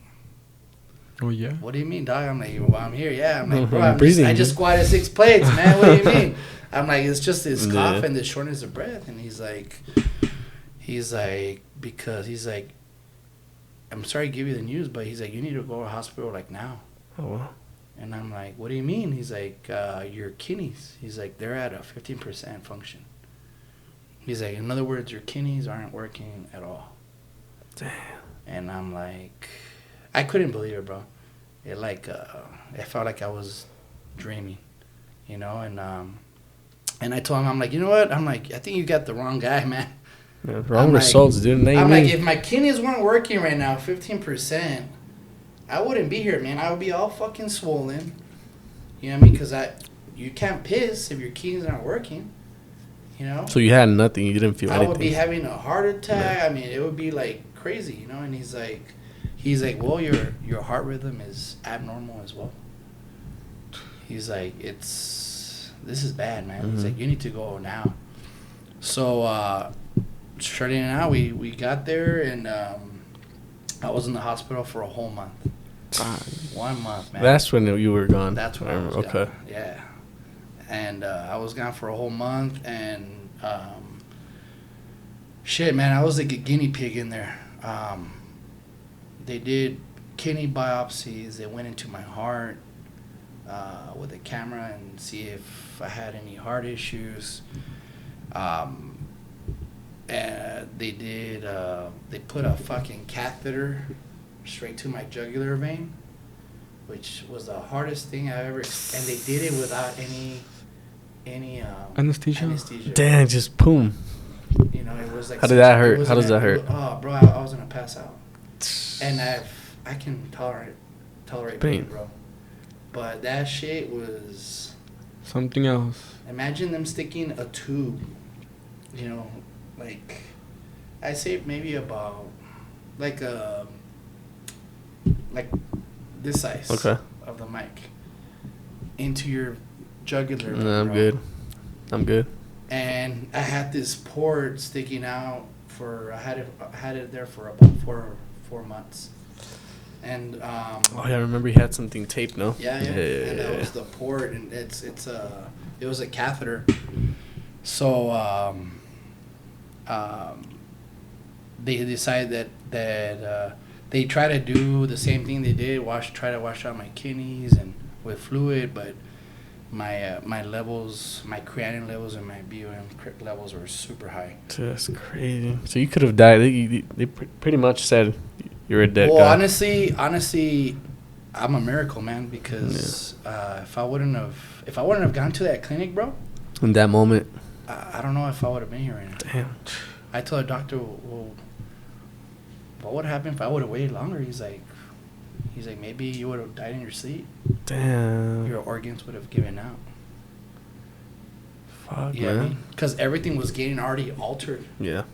Oh yeah. what do you mean, dog? I'm like, well, I'm here, yeah. I'm like, bro, Breathing. I just squatted 6 plates, man. What do you mean? I'm like, it's just this cough Yeah. and this shortness of breath. And he's like, I'm sorry to give you the news, but he's like, you need to go to the hospital like now. Oh, wow. And I'm like, what do you mean? He's like, your kidneys. He's like, they're at a 15% function. He's like, in other words, your kidneys aren't working at all. Damn. And I'm like, I couldn't believe it, bro. It felt like I was dreaming, and And I told him, I'm like, you know what? I'm like, I think you got the wrong guy, man. Yeah, wrong results, dude. I'm like, if my kidneys weren't working right now, 15%, I wouldn't be here, man. I would be all fucking swollen. You know what I mean? Because you can't piss if your kidneys aren't working. You know? So you had nothing. You didn't feel anything. I would be having a heart attack. Yeah. I mean, it would be like crazy, you know? And he's like, well, your heart rhythm is abnormal as well. He's like, this is bad, man. He's like, you need to go now. So, starting out, we got there, and I was in the hospital for a whole month. 1 month, man. That's when you were gone. That's when I was gone. Yeah. And I was gone for a whole month, and shit, man, I was like a guinea pig in there. They did kidney biopsies. They went into my heart with a camera and see if I had any heart issues. And they did, they put a fucking catheter straight to my jugular vein, which was the hardest thing I ever, and they did it without any anesthesia. Damn, just boom. You know, it was like. How did that hurt? How does that hurt? Oh, bro, I was gonna pass out. And I can tolerate pain, bro. But that shit was something else. Imagine them sticking a tube, you know, like I say maybe about like this size of the mic into your jugular. No, I'm good. I'm good. And I had this port sticking out I had it there for about four months. And oh yeah, I remember you had something taped, no? Yeah. And that was the port, and it was a catheter. So they decided that they try to do the same thing they did, try to wash out my kidneys and with fluid, but my levels, my creatinine levels and my BUM levels were super high. That's crazy. So you could have died. They pretty much said you're a dead guy. Well, honestly, I'm a miracle, man, because if I wouldn't have gone to that clinic, bro, in that moment, I don't know if I would have been here right now. Damn. I told the doctor, well, what would happen if I would have waited longer? He's like, maybe you would have died in your sleep. Damn. Your organs would have given out. Fuck, yeah, man. Because everything was getting already altered. Yeah.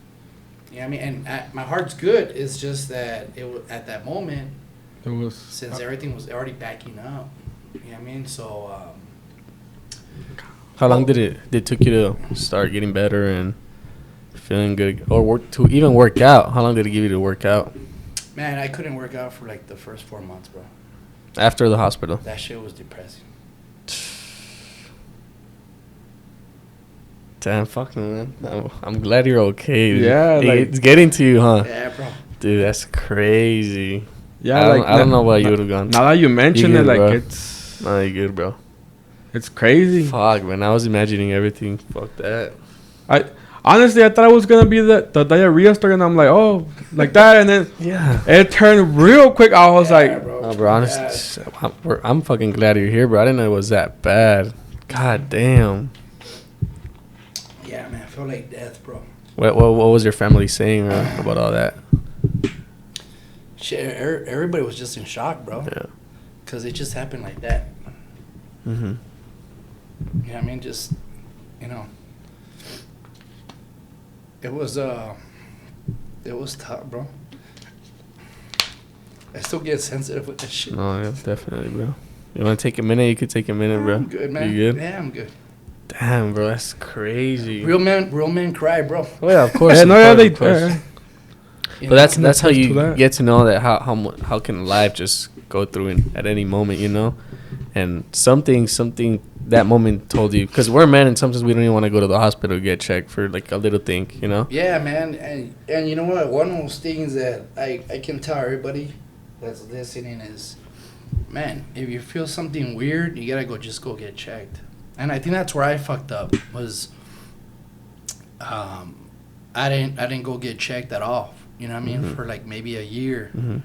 You know what I mean? And my heart's good. It's just that at that moment, it was since everything was already backing up. You know what I mean? So. How long did it took you to start getting better and feeling good, or to even work out? How long did it give you to work out? Man, I couldn't work out for like the first 4 months, bro. After the hospital. That shit was depressing. Damn, fucking man. I'm glad you're okay. Dude. Yeah, it's getting to you, huh? Yeah, bro. Dude, that's crazy. Yeah, I don't know why you would have gone. Now that you mention it, like bro. it's. No, you're good, bro. It's crazy. Fuck, man. I was imagining everything. Fuck that. Honestly, I thought it was gonna be the diarrhea story, and I'm like, oh, like that, and then it turned real quick. I was like, bro. No, bro, honestly, I'm fucking glad you're here, bro. I didn't know it was that bad. God damn. Yeah, man, I feel like death, bro. What was your family saying about all that? Shit, everybody was just in shock, bro. Yeah. Because it just happened like that. Mm-hmm. You know what I mean? Just, you know. It was tough, bro. I still get sensitive with that shit. No, yeah, definitely, bro. You want to take a minute? You could take a minute, bro. I'm good, man. You good? Yeah, I'm good. Damn, bro, that's crazy. Real men cry, bro. Oh yeah, of course. yeah, no, yeah, of course. But that's how attest you to that. get to know that how can life just go through at any moment, you know, and something that moment told you, because we're men and sometimes we don't even want to go to the hospital to get checked for like a little thing, you know. Yeah, man, and you know what? One of those things that I can tell everybody that's listening is, man, if you feel something weird, you gotta go get checked. And I think that's where I fucked up was, I didn't go get checked at all. You know what I mean? For like maybe a year. Mm-hmm.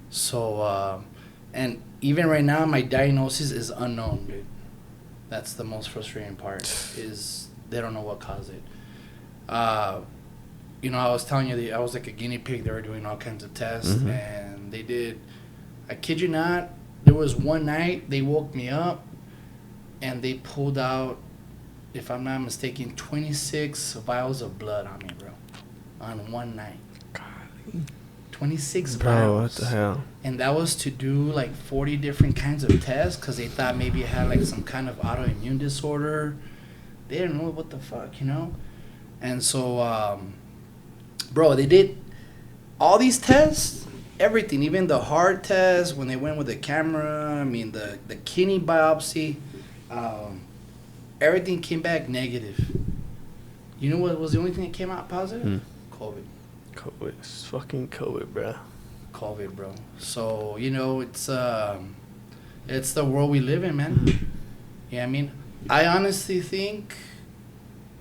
So, and even right now, my diagnosis is unknown, dude. That's the most frustrating part. Is they don't know what caused it. You know, I was telling you, I was like a guinea pig. They were doing all kinds of tests, and they did. I kid you not, there was one night they woke me up, and they pulled out, if I'm not mistaken, 26 vials of blood on me, bro, on one night. 26 Bro, vials. what the hell? And that was to do like 40 different kinds of tests because they thought maybe I had like some kind of autoimmune disorder. They didn't know what the fuck, you know? And so, bro, they did all these tests, everything, even the heart test when they went with the camera. I mean, the kidney biopsy, everything came back negative. You know what was the only thing that came out positive? COVID. COVID. It's fucking COVID, bro. COVID, bro. So, you know, it's the world we live in, man. Yeah, I mean, I honestly think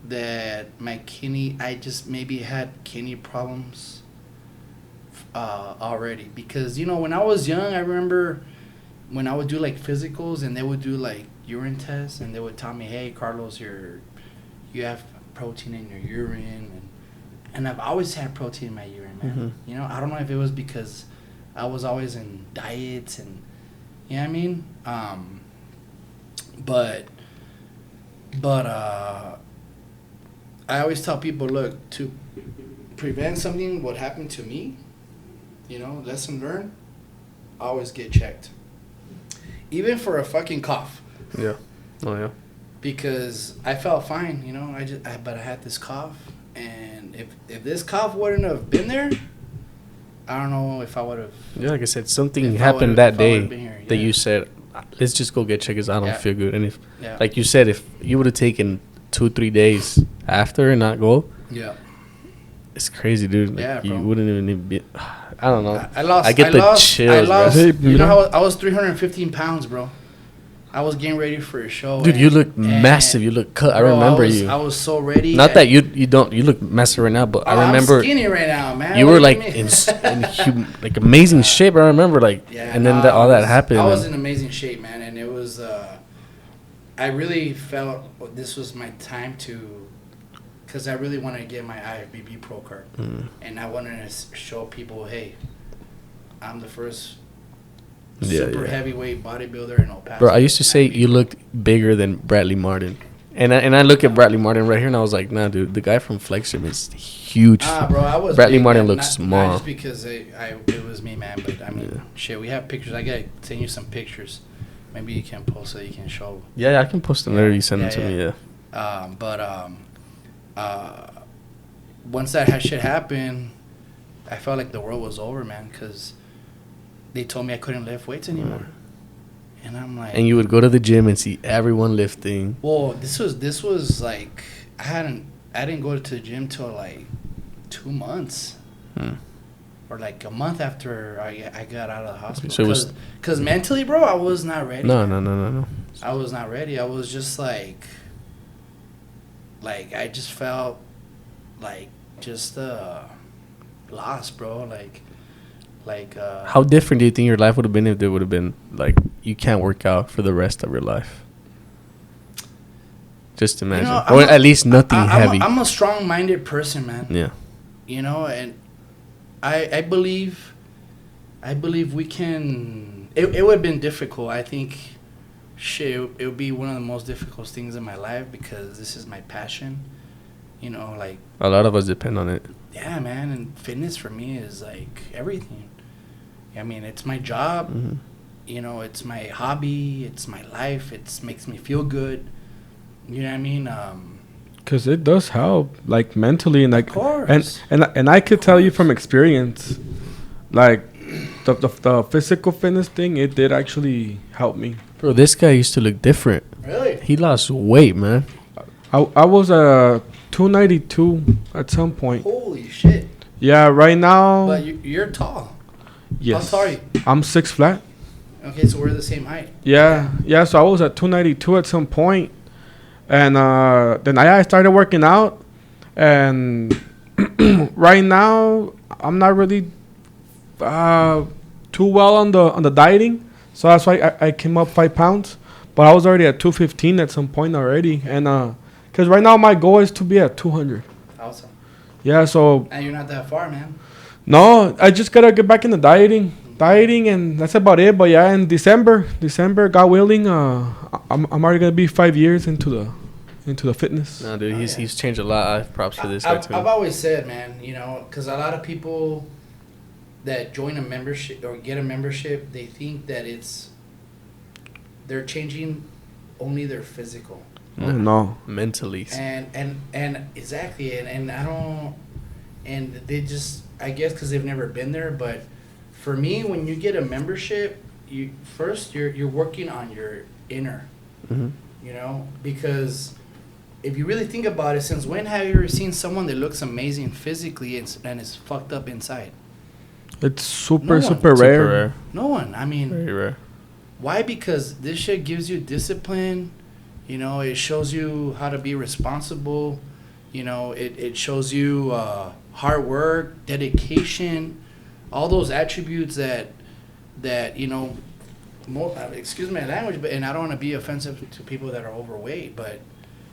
that my kidney, I just maybe had kidney problems already. Because, you know, when I was young, I remember when I would do, like, physicals and they would do, like, urine tests and they would tell me, hey, Carlos, you have protein in your urine. And I've always had protein in my urine, man. You know, I don't know if it was because I was always in diets and, you know what I mean? But I always tell people, look, to prevent something what happened to me, you know, lesson learned, always get checked. Even for a fucking cough. Yeah. Oh, yeah. Because I felt fine, you know, but I had this cough. And if this cough wouldn't have been there, I don't know if I would have. Yeah, like I said, something happened that day that you said, let's just go get checked because I don't feel good. And if, like you said, if you would have taken 2-3 days after and not go, it's crazy, dude. Like, you wouldn't even be. I don't know. I get the chills, bro. You know how I was 315 pounds, bro. I was getting ready for a show. Dude, you look massive. You look cut. Bro, I remember you. I was so ready. Not that you don't. You look massive right now, but I remember. I'm skinny right now, man. You were like in like amazing shape. I remember and then all that happened. I was in amazing shape, man, and it was. I really felt this was my time to, because I really wanted to get my IFBB Pro card, and I wanted to show people, hey, I'm the first super heavyweight bodybuilder in El Paso. Bro, I used to say you looked bigger than Bradley Martin. And I look at Bradley Martin right here and I was like, nah, dude, the guy from Flex Gym is huge. Bro, I was Bradley big, Martin man. looks small. Not just because it was me, man, but I mean, shit, we have pictures. I gotta send you some pictures. Maybe you can post so you can show. Yeah, I can post them there. You send them to me, once that shit happened, I felt like the world was over, man, because they told me I couldn't lift weights anymore. And I'm like... And you would go to the gym and see everyone lifting. Well, this was like... I didn't go to the gym till like 2 months. Or like a month after I got out of the hospital. So because mentally, bro, I was not ready. No. I was not ready. I was just like I just felt like just lost, bro. How different do you think your life would have been if there would have been like you can't work out for the rest of your life? Just imagine, or at least nothing heavy. I'm a strong-minded person, man. Yeah. You know, and I believe we can. It would have been difficult. I think, shit, it would be one of the most difficult things in my life because this is my passion. You know, like a lot of us depend on it. Yeah, man, and fitness for me is like everything. I mean, it's my job. You know, it's my hobby. It's my life. It makes me feel good. You know what I mean? Because it does help, like mentally, and like, of course. and I could tell you from experience, like the physical fitness thing, it did actually help me. Bro, this guy used to look different. Really? He lost weight, man. I was 292 at some point. Holy shit. Yeah, right now. But you're tall. Yes. How tall are you? I'm 6 flat. Okay, so we're the same height. Yeah. So I was at 292 at some point. And then I started working out. And right now, I'm not really too well on the dieting. So that's why I came up 5 pounds. But I was already at 215 at some point already. And because Because right now my goal is to be at 200. Awesome. Yeah, so And you're not that far, man. no, I just gotta get back into dieting, and that's about it. But yeah, in December, God willing, I'm already gonna be 5 years into the fitness. No, dude, he's changed a lot. Props for this guy too. I've always said, man, you know, because a lot of people that join a membership or get a membership, they think that they're changing only their physical. No. Mentally. And exactly, and I don't, and they just, I guess because they've never been there, but for me, when you get a membership, you're working on your inner, you know, because if you really think about it, since when have you ever seen someone that looks amazing physically and is fucked up inside? It's super rare. Super rare. No one. I mean, Very rare. why? Because this shit gives you discipline. You know, it shows you how to be responsible. You know, it shows you hard work, dedication, all those attributes that you know. Excuse my language, but and I don't want to be offensive to people that are overweight, but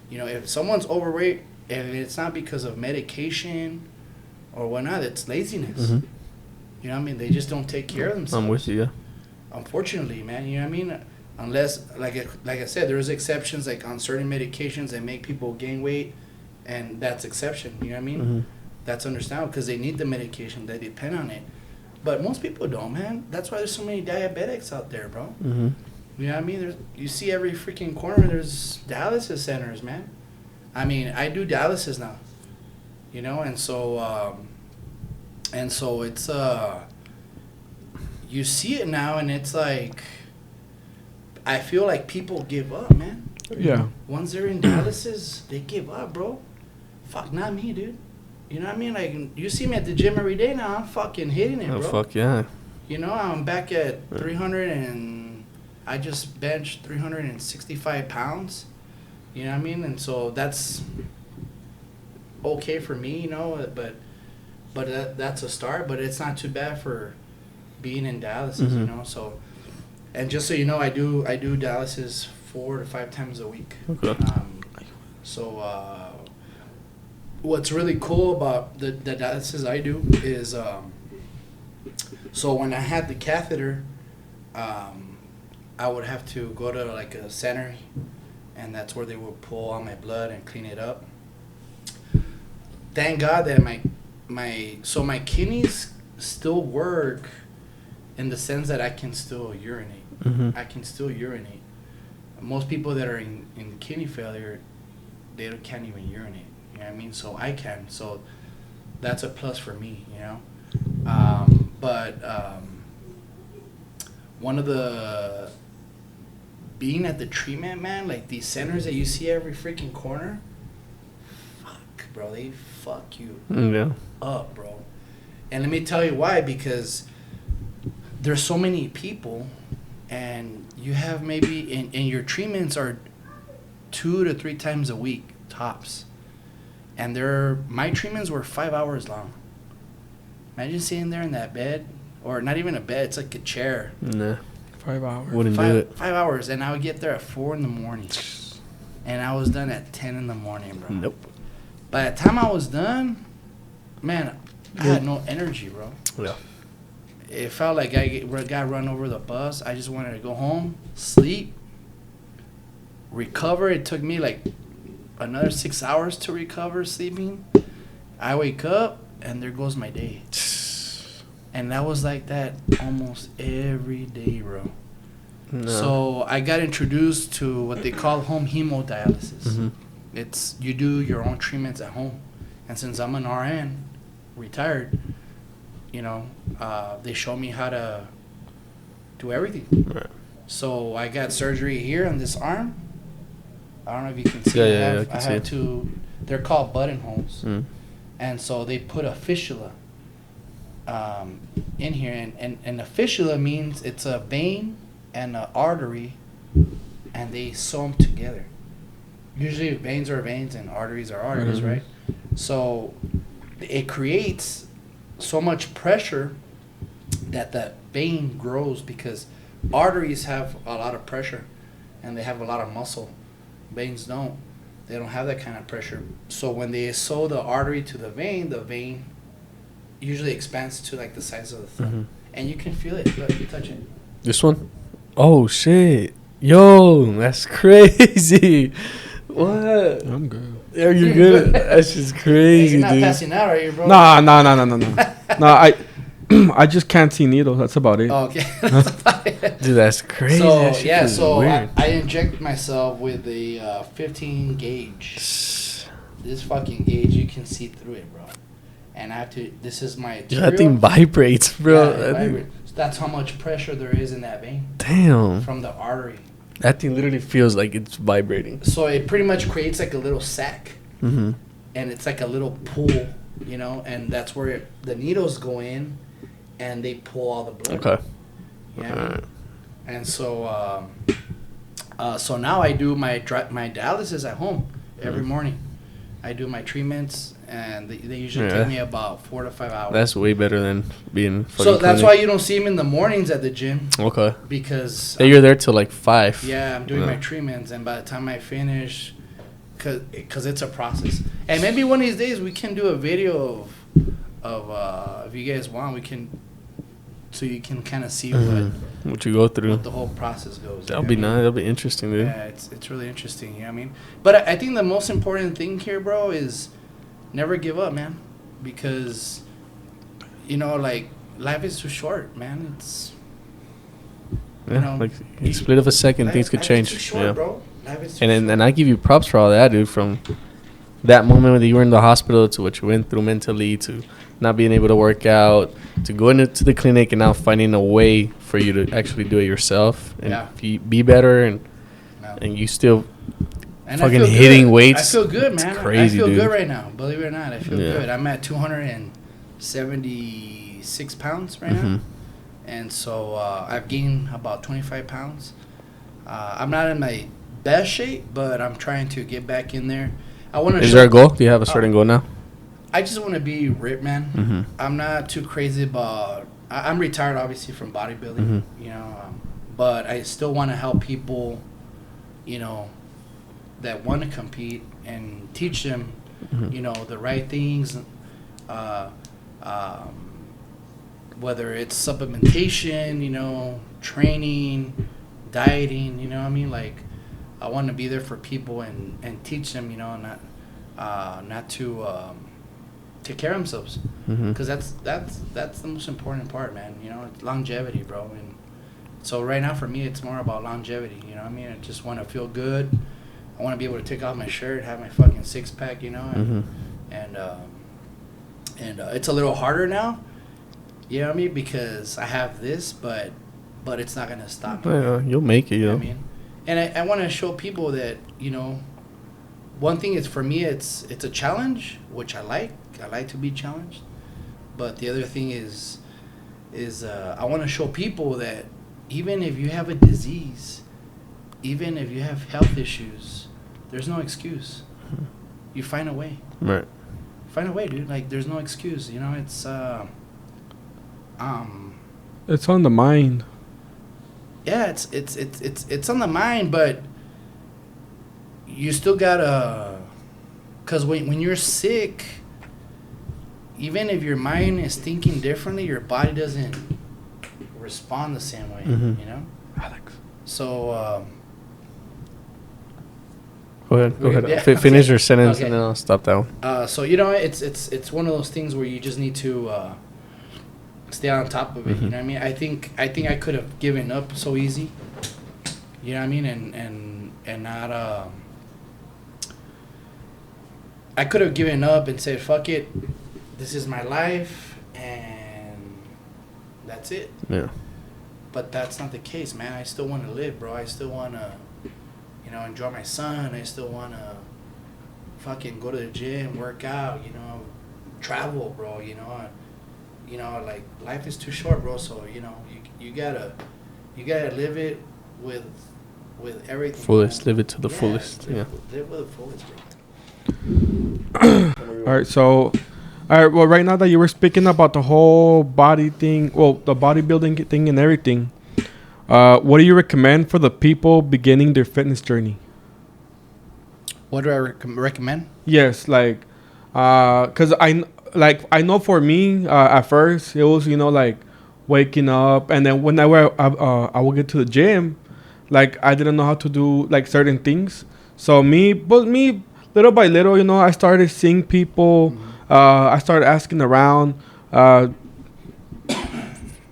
you know, if someone's overweight and it's not because of medication or whatnot, it's laziness. You know what I mean? They just don't take care of themselves. I'm with you, yeah. Unfortunately, man, you know what I mean? Unless, like I said, there's exceptions, like on certain medications that make people gain weight, and that's exception, you know what I mean? That's understandable because they need the medication, they depend on it. But most people don't, man. That's why there's so many diabetics out there, bro. You know what I mean? You see every freaking corner, there's dialysis centers, man. I mean, I do dialysis now, you know, and so it's, you see it now, and it's like, I feel like people give up, man. Yeah. Once they're in dialysis, they give up, bro. Fuck, not me, dude. You know what I mean? Like, you see me at the gym every day now, I'm fucking hitting it, bro. Oh, fuck yeah. You know, I'm back at 300 and I just benched 365 pounds. You know what I mean? And so that's okay for me, you know, but that's a start, but it's not too bad for being in dialysis, you know. So, and just so you know, I do dialysis 4 to 5 times a week. Okay. What's really cool about the dialysis I do is, so when I had the catheter, I would have to go to like a center, and that's where they would pull all my blood and clean it up. Thank God that my kidneys still work in the sense that I can still urinate. I can still urinate. Most people that are in kidney failure, they can't even urinate. You know what I mean? So I can. So that's a plus for me, you know? One of the... Being at the treatment, man, like these centers that you see every freaking corner, fuck, bro, they fuck you up, bro. And let me tell you why, because there's so many people, and you have maybe, and your treatments are 2 to 3 times a week, tops. And my treatments were 5 hours long. Imagine sitting there in that bed, or not even a bed, it's like a chair. Nah. 5 hours. Wouldn't do it. 5 hours, and I would get there at 4 in the morning. And I was done at 10 in the morning, bro. Nope. By the time I was done, man, I had no energy, bro. Yeah. It felt like I got run over the bus. I just wanted to go home, sleep, recover. It took me like another 6 hours to recover sleeping. I wake up, and there goes my day. And that was like that almost every day, bro. No. So I got introduced to what they call home hemodialysis. It's you do your own treatments at home. And since I'm an RN, retired, you know, they show me how to do everything. Right. So I got surgery here on this arm. I don't know if you can see. I have two. They're called buttonholes. And so they put a fistula in here, and a fistula means it's a vein and an artery, and they sew them together. Usually veins are veins and arteries are arteries, right? So it creates so much pressure that the vein grows, because arteries have a lot of pressure and they have a lot of muscle. Veins don't. They don't have that kind of pressure. So when they sew the artery to the vein usually expands to like the size of the thumb. And you can feel it. Look, you touch it. This one? Oh, shit. Yo, that's crazy. What? I'm good. Yeah, you're good. That's just crazy, You're not dude. passing out, are you, bro? Nah. No, I just can't see needles. That's about it. Oh, okay. That's about it. Dude, that's crazy. So, That shit yeah, feels so weird. I inject myself with a 15 gauge. This fucking gauge, you can see through it, bro. And I have to, this is my Dude, that thing vibrates, bro. Yeah, it That thing- vibrates. That's how much pressure there is in that vein Damn. from the artery. That thing literally feels like it's vibrating. So it pretty much creates like a little sac. Mm-hmm. And it's like a little pool, you know, and that's where the needles go in and they pull all the blood. Okay. You know what I mean? And so, so now I do my dialysis at home every morning. I do my treatments, and they usually take me about 4 to 5 hours. That's way better than being fucking So that's clinic. why you don't see him in the mornings at the gym, Okay. because Yeah, you're there till like 5. yeah, I'm doing my treatments, and by the time I finish, cause it's a process. And maybe one of these days we can do a video of if you guys want, we can, so you can kind of see What you go through. what the whole process goes. That'll be nice. That'll be interesting, dude. Yeah, it's really interesting. You know what I mean? But I think the most important thing here, bro, is never give up, man. Because, you know, like, life is too short, man. It's, Yeah, you know, like in split of a second, things could life change. is too short, Yeah. bro. Life is too And I give you props for all that, dude. From that moment when you were in the hospital to what you went through mentally, to not being able to work out, to going into the clinic and now finding a way for you to actually do it yourself and be better and you still and fucking I feel hitting good. weights. I feel good, man. It's crazy, I feel dude. good right now. Believe it or not, I feel Yeah. good. I'm at 276 pounds right now. And so I've gained about 25 pounds. I'm not in my best shape, but I'm trying to get back in there. I want to. Is there a goal? Do you have a certain goal now? I just want to be ripped, man. I'm not too crazy about. I'm retired, obviously, from bodybuilding, you know, but I still want to help people, you know, that want to compete and teach them, you know, the right things. Whether it's supplementation, you know, training, dieting, you know what I mean? Like, I want to be there for people and teach them, you know, not to take care of themselves, because that's the most important part, man. You know, it's longevity, bro. And so right now for me, it's more about longevity. You know what I mean? I just want to feel good. I want to be able to take off my shirt, have my fucking 6-pack, you know, and it's a little harder now. You know what I mean? Because I have this, but it's not gonna stop me. Yeah, you'll make it, You know yo. what I mean? And I want to show people that, you know, one thing is, for me, it's a challenge, which I like. I like to be challenged. But the other thing is I want to show people that even if you have a disease, even if you have health issues, there's no excuse. You find a way. Right. Find a way, dude. Like, there's no excuse. You know, it's It's on the mind. yeah, it's on the mind, but you still gotta, because when you're sick, even if your mind is thinking differently, your body doesn't respond the same way, you know? Alex. So, Go ahead. Yeah, Finish okay. your sentence Okay. and then I'll stop that one. so you know, it's one of those things where you just need to stay on top of it. You know what I mean? I think I could have given up so easy. You know what I mean? And not I could have given up and said, fuck it, this is my life and that's it. Yeah. But that's not the case, man. I still want to live, bro. I still want to, you know, enjoy my son. I still want to fucking go to the gym, work out, you know, travel, bro, you know. You know, like, life is too short, bro. So, you know, you gotta live it with everything. Fullest. Man. Live it to the fullest. Yeah. Live with the fullest, bro. All right, so, well, right now that you were speaking about the whole body thing, well, the bodybuilding thing and everything, what do you recommend for the people beginning their fitness journey? What do I recommend? Yes, like, cause I know for me, at first it was like waking up, and then whenever I would get to the gym, like I didn't know how to do like certain things. So me little by little, I started seeing people. I started asking around.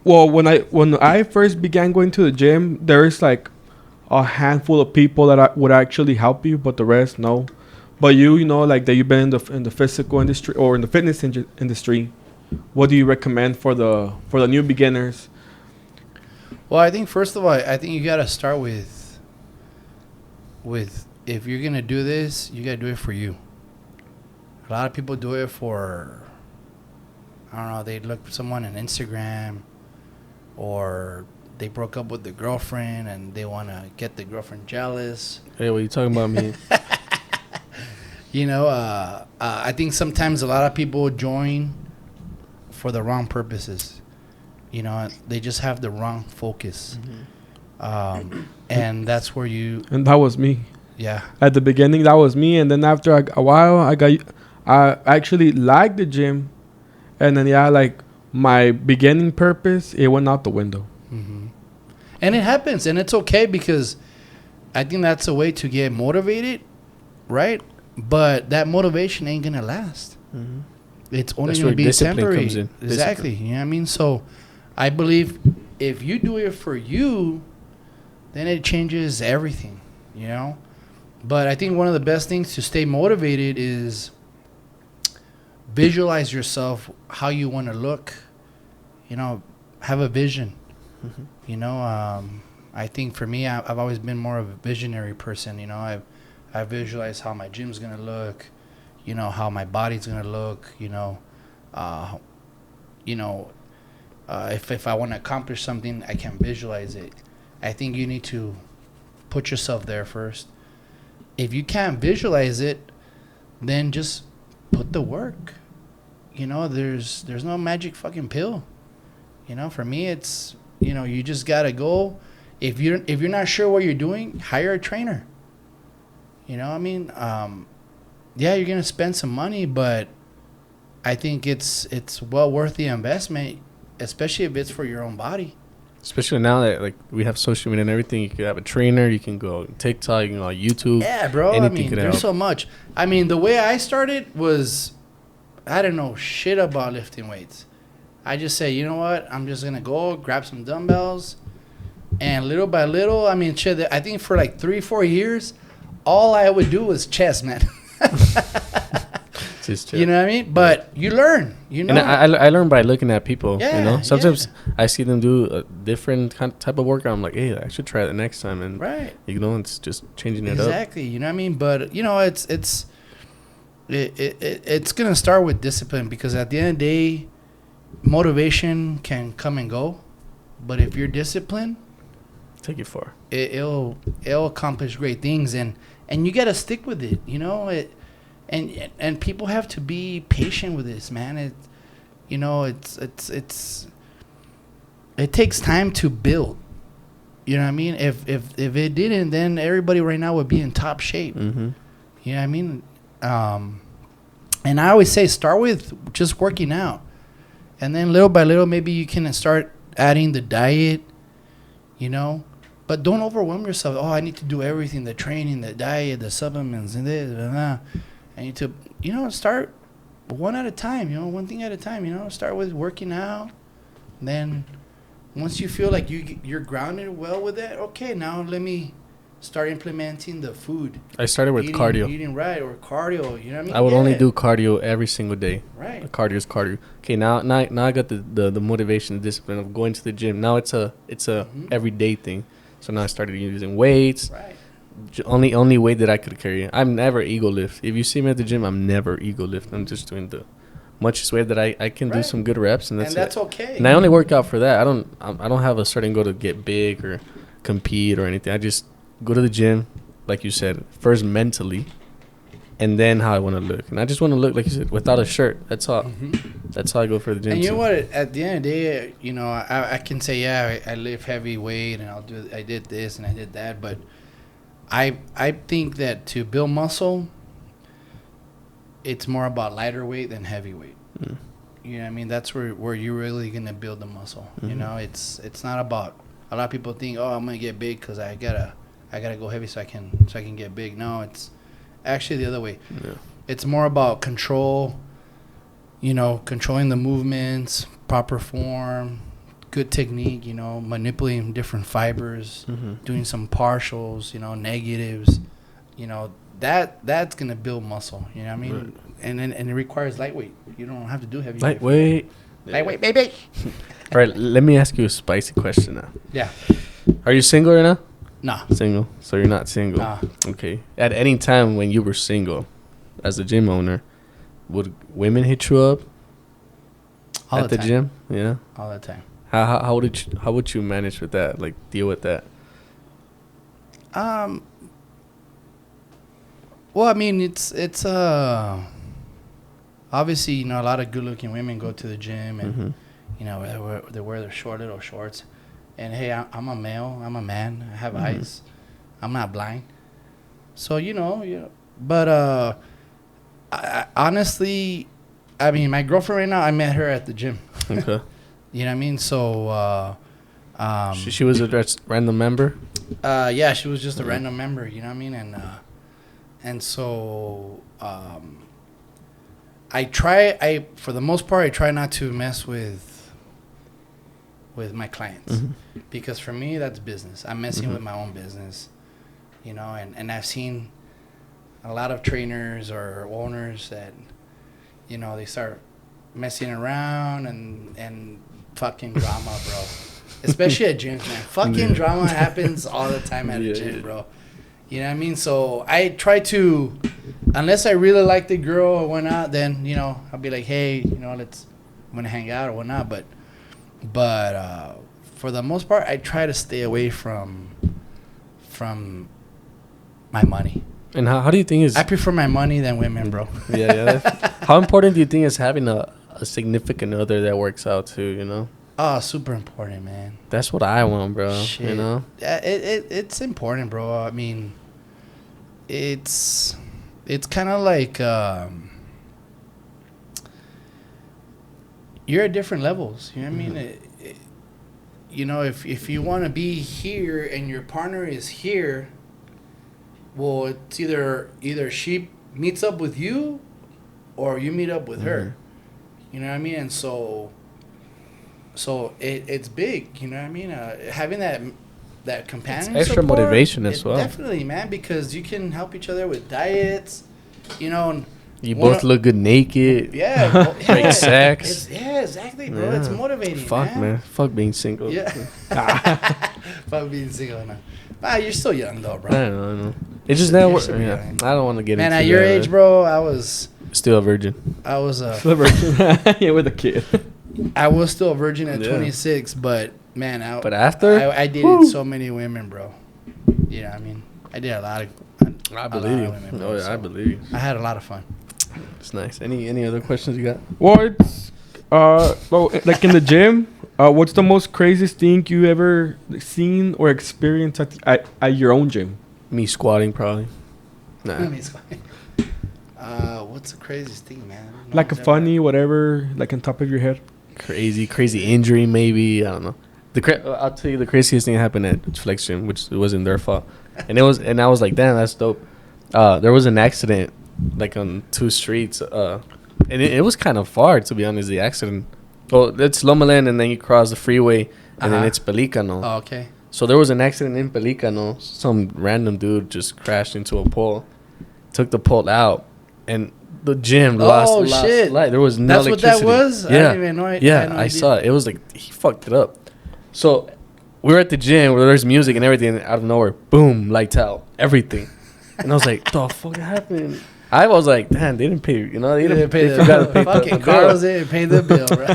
Well, when I first began going to the gym, there is like a handful of people that would actually help you, but the rest no. But like that you've been in the physical industry or in the fitness industry. What do you recommend for the new beginners? Well, I think first of all, I think you gotta start with if you're gonna do this, you gotta do it for you. A lot of people do it for, I don't know, they look for someone on Instagram, or they broke up with their girlfriend and they want to get the girlfriend jealous. Hey, what are you talking about me? I think sometimes a lot of people join for the wrong purposes. They just have the wrong focus. And that's where And that was me. Yeah. At the beginning, that was me. And then after a while, I actually liked the gym. And then, like my beginning purpose, it went out the window. Mm-hmm. And it happens. And it's okay, because I think that's a way to get motivated, right? But that motivation ain't going to last. Mm-hmm. It's only going to be temporary. Exactly. Discipline. You know what I mean? So I believe if you do it for you, then it changes everything, But I think one of the best things to stay motivated is visualize yourself how you want to look, have a vision. Mm-hmm. I think for me, I've always been more of a visionary person. I visualize how my gym's going to look, how my body's going to look, if I want to accomplish something, I can visualize it. I think you need to put yourself there first. If you can't visualize it, then just put the work. There's no magic fucking pill. For me, it's, you just gotta go. If you're not sure what you're doing, hire a trainer. Yeah, you're gonna spend some money, but I think it's well worth the investment, especially if it's for your own body. Especially now that like we have social media and everything, you could have a trainer. You can go on TikTok, you can go on YouTube. Yeah, bro. Anything could help. There's so much. The way I started was, I didn't know shit about lifting weights. I just said, you know what? I'm just gonna go grab some dumbbells, and little by little, shit. I think for like 3-4 years, all I would do was chest, man. You know what I mean? But you learn, And I learn by looking at people, Yeah, Sometimes I see them do a different type of workout. I'm like, hey, I should try it next time. And, right. It's just changing it up. Exactly. You know what I mean? But, it's going to start with discipline, because at the end of the day, motivation can come and go. But if you're disciplined, take it far. It'll accomplish great things. And you got to stick with it, And people have to be patient with this, man. It takes time to build. You know what I mean? If it didn't, then everybody right now would be in top shape. Mm-hmm. You know what I mean? And I always say start with just working out, and then little by little maybe you can start adding the diet. But don't overwhelm yourself. Oh, I need to do everything: the training, the diet, the supplements, and this, and that. I need to, start one at a time, one thing at a time, start with working out. And then once you feel like you're grounded well with that, okay, now let me start implementing the food. I started with cardio. Eating right, or cardio, you know what I mean? I would only do cardio every single day. Right. Cardio is cardio. Okay, now I got the motivation, the discipline of going to the gym. Now it's a mm-hmm. everyday thing. So now I started using weights. Right. Only weight that I could carry. I'm never ego lift. If you see me at the gym, I'm never ego lift. I'm just doing the muchest weight that I can do some good reps, and that's okay. And I only work out for that. I don't have a certain goal to get big or compete or anything. I just go to the gym, like you said, first mentally, and then how I want to look. And I just want to look, like you said, without a shirt. That's all. Mm-hmm. That's how I go for the gym. And you know what? At the end of the day, I can say, yeah, I lift heavy weight and I did this and I did that, but I think that to build muscle, it's more about lighter weight than heavy weight. Mm. You know what I mean? That's where you're really gonna build the muscle. Mm-hmm. You know, it's not about. A lot of people think, oh, I'm gonna get big because I gotta go heavy so I can get big. No, it's actually the other way. Yeah. It's more about control. You know, controlling the movements, proper form, good technique. You know, manipulating different fibers, doing some partials. You know, negatives. You know, that's gonna build muscle. You know what I mean? Right. And it requires lightweight. You don't have to do heavy. Lightweight. Lightweight, baby. All right, let me ask you a spicy question now. Yeah. Are you single right now? Nah. Single. So you're not single. Nah. Okay. At any time when you were single, as a gym owner, would women hit you up All at the time. gym? Yeah. All the time. How would you manage with that? Like deal with that? Well, I mean, it's obviously, you know, a lot of good-looking women go to the gym and you know they wear their short little shorts, and hey, I'm a male, I'm a man, I have eyes, I'm not blind, so you know, but I honestly, I mean, my girlfriend right now, I met her at the gym. Okay. You know what I mean? So she was a random member. yeah, she was just a random member. You know what I mean? And so for the most part, I try not to mess with my clients because for me, that's business. I'm messing with my own business, you know, and I've seen a lot of trainers or owners that, you know, they start messing around and fucking drama, bro. Especially at gyms, man. Fucking drama happens all the time at a gym, bro. You know what I mean? So I try to, unless I really like the girl or whatnot, then, you know, I'll be like, hey, you know, I'm going to hang out or whatnot. But for the most part, I try to stay away from my money. And how do you think is... I prefer my money than women, bro. Yeah. How important do you think is having a significant other that works out too, you know? Oh, super important, man. That's what I want, bro. Shit. You know? It's important, bro. I mean, it's kind of like you're at different levels. You know what I mean? You know, if you want to be here and your partner is here, well, it's either she meets up with you or you meet up with her. You know what I mean? And so it's big, you know what I mean? Having that companion it's extra support, motivation as well. Definitely, man, because you can help each other with diets, you know. And you both look good naked. Yeah. Great sex. Yeah, exactly, bro. Yeah. It's motivating, man. Fuck being single. Yeah. Fuck being single, man. Ah, you're still young, though, bro. I know. It's just that I don't want to get into at your age, bro, I was... Still a virgin. I was a... Still a virgin. Yeah, with a kid. I was still a virgin at 26, but man, but after I dated so many women, bro. You know what I mean? I did a lot of. I believe you. Women, bro, I believe you. I had a lot of fun. It's nice. Any other questions you got? Well, it's like in the gym. What's the most craziest thing you ever seen or experienced at your own gym? Me squatting, probably. Nah. Me squatting. What's the craziest thing, man? Like a funny whatever, like on top of your head. Crazy injury, maybe. I don't know. I'll tell you the craziest thing that happened at Flex Gym, which it wasn't their fault, and I was like, damn, that's dope. There was an accident, like on 2 streets, and it was kind of far, to be honest. The accident. Well, it's Lomaland, and then you cross the freeway, and then it's Pelicano. Oh, okay. So there was an accident in Pelicano. Some random dude just crashed into a pole, took the pole out, and the gym lost shit. light. There was no That's electricity. what that was? Yeah. I didn't even know. I saw it. It was like, he fucked it up. So we were at the gym where there's music and everything, and out of nowhere, boom, lights out, everything. And I was like, the fuck happened? I was like, damn, they didn't pay, you know, they didn't pay. They forgot to pay fucking Carlos didn't pay the bill, bro.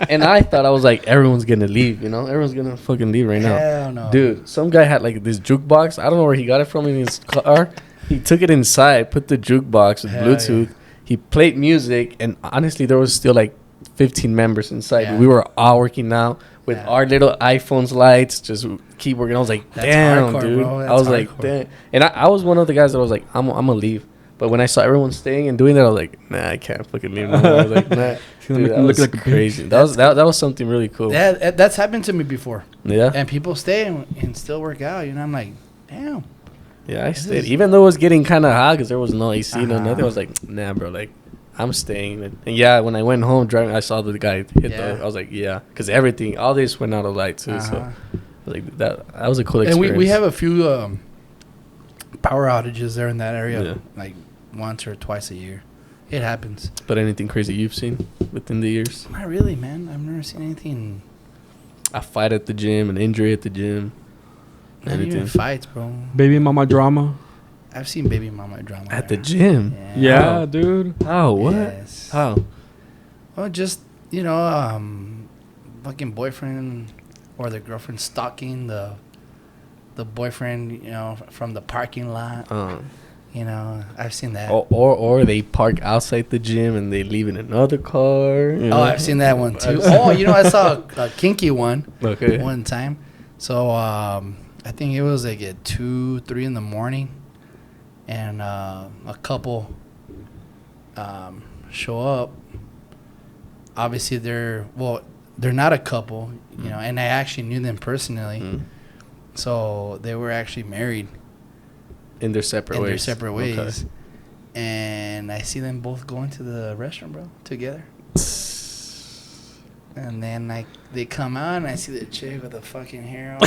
and I thought, I was like, everyone's gonna leave, you know, everyone's gonna fucking leave right now. Hell no. Dude, some guy had like this jukebox. I don't know where he got it from in his car. He took it inside, put the jukebox with Bluetooth. Yeah. He played music, and honestly, there was still like 15 members inside. Yeah. We were all working out. with our little iPhone's lights, just keep working. I was like, That's damn, hardcore, dude. bro. I was That's like, hardcore. damn. And I was one of the guys that was like, I'm gonna leave. But when I saw everyone staying and doing that, I was like, nah, I can't fucking leave no more. I was like, nah. Dude, that was crazy. That was something really cool. That's happened to me before. Yeah. And people stay and still work out. You know, I'm like, damn. Yeah, I stayed. Even though it was getting kind of hot because there was no AC, no nothing. I Uh-huh. was like, nah, bro, like, I'm staying. And yeah, when I went home driving, I saw the guy hit Yeah. I was like, yeah. Because everything, all this went out of light, too. So, Uh-huh. like, that was a cool And experience. we have a few power outages there in that area, Yeah. like once or twice a year. It happens. But anything crazy you've seen within the years? Not really, man. I've never seen anything. A fight at the gym, an injury at the gym. Not even Anything. fights, bro. Baby mama drama. I've seen baby mama drama At the there. gym? Yeah, How? dude. How? What? Yes. How? Well, just fucking boyfriend or the girlfriend stalking the boyfriend, from the parking lot. I've seen that. Or they park outside the gym and they leave in another car. I've seen that one too. I saw a kinky one Okay. one time. So I think it was like at 2-3 in the morning, and a couple show up. Obviously, they're not a couple, and I actually knew them personally. Mm. So they were actually married In their separate ways. Okay. Okay. And I see them both going to the restaurant, bro, together. And then they come out and I see the chick with the fucking hair on.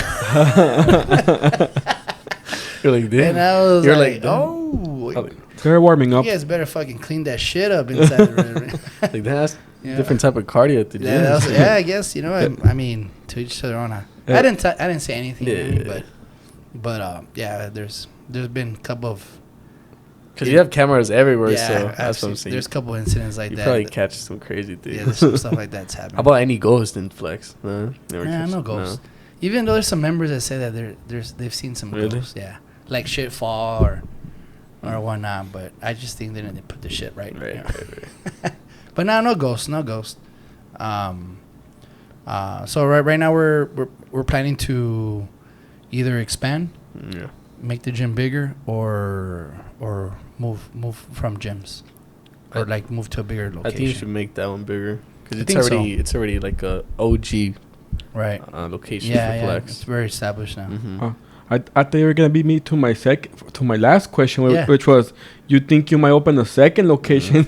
You're like, damn. And I was You're like, damn. oh, They're warming up. you guys better fucking clean that shit up inside the restaurant. Like, that's Yeah. different type of cardio at the gym. Yeah, I guess, I mean, to each their own. I didn't say anything, Yeah. but yeah, there's been a couple of. Because you have cameras everywhere, so I've that's what I'm seen- saying. There's a couple incidents like You that. probably catch some crazy things. Yeah, there's some stuff like that's happening. How about any ghost in Flex? No, never Yeah, catch- no ghosts. Even though there's some members that say that they've seen some Really? ghosts. Yeah, like shit fall or whatnot. But I just think they didn't put the shit right. Right, you know? right. But no ghosts. So right now we're planning to either expand, Yeah. make the gym bigger, or move from gyms, or like move to a bigger location. I think you should make that one bigger. Because I think so. it's already like a OG Right. location Yeah, for yeah. Flex. It's very established now. Mm-hmm. I thought you were gonna beat me to my last question, Yeah. which was, you think you might open a second location?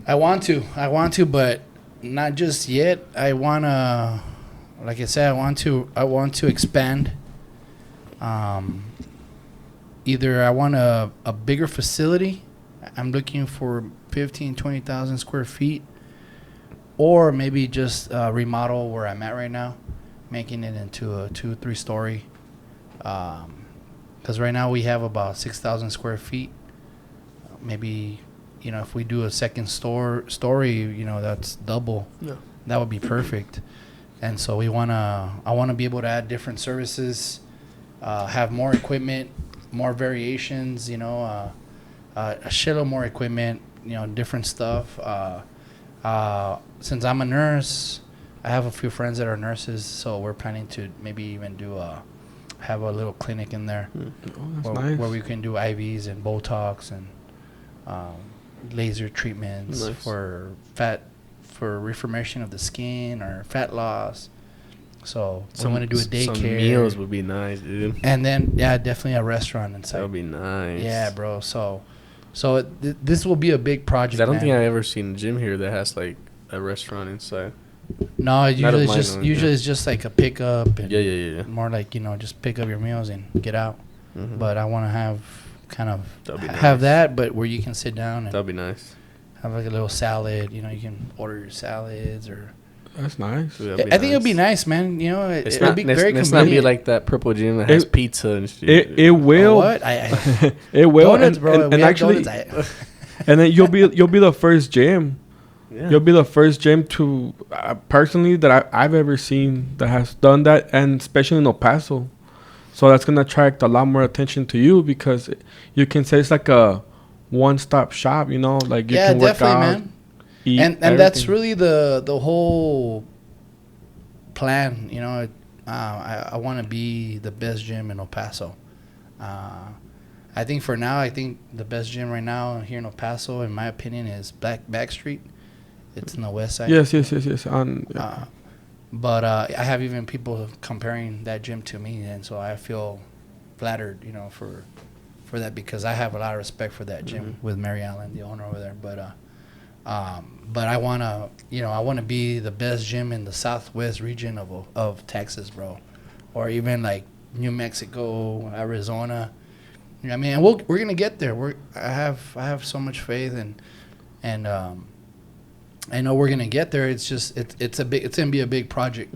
I want to, but not just yet. I wanna, like I said, I want to expand. Either I want a bigger facility. I'm looking for 20,000 square feet, or maybe just remodel where I'm at right now, making it into a 2-3 story. Because right now we have about 6,000 square feet. Maybe, if we do a second story, that's double. Yeah. That would be perfect. And so I want to be able to add different services, have more equipment, more variations, a shitload more equipment, different stuff. Since I'm a nurse, I have a few friends that are nurses, so we're planning to maybe even have a little clinic in there where we can do IVs and Botox and laser treatments for reformation of the skin or fat loss. So we want to do a daycare. Some meals would be nice, dude. And then, yeah, definitely a restaurant inside. That would be nice. Yeah, bro. So this will be a big project. 'Cause I don't man. think I've ever seen a gym here that has like a restaurant inside. No, Not of usually mine, usually yeah. it's just like a pickup. And Yeah. More like just pick up your meals and get out. Mm-hmm. But I want to have That'd be have nice. that, but where you can sit down and That'd be nice. have like a little salad. You can order your salads or. That's nice. Dude, I that'd be think it'll be nice, man. It's It'll not, be let's, very let's convenient. not be like that purple gym that has pizza and shit. It will. What? It will. Donuts, bro. And actually, and then you'll be the first gym. Yeah. You'll be the first gym to personally that I've ever seen that has done that, and especially in El Paso. So that's gonna attract a lot more attention to you because you can say it's like a one-stop shop. Like you can work definitely, out, man. eat, And that's really the whole plan. You know, I want to be the best gym in El Paso. I think for now, I think the best gym right now here in El Paso, in my opinion, is Back Street. It's in the west side. Yes. But I have even people comparing that gym to me, and so I feel flattered, you know, for that, because I have a lot of respect for that gym with Mary Allen, the owner over there. But I wanna be the best gym in the southwest region of Texas, bro, or even like New Mexico, Arizona. You know what I mean? And we're gonna get there. I have so much faith, and I know we're gonna get there. It's just it's gonna be a big project.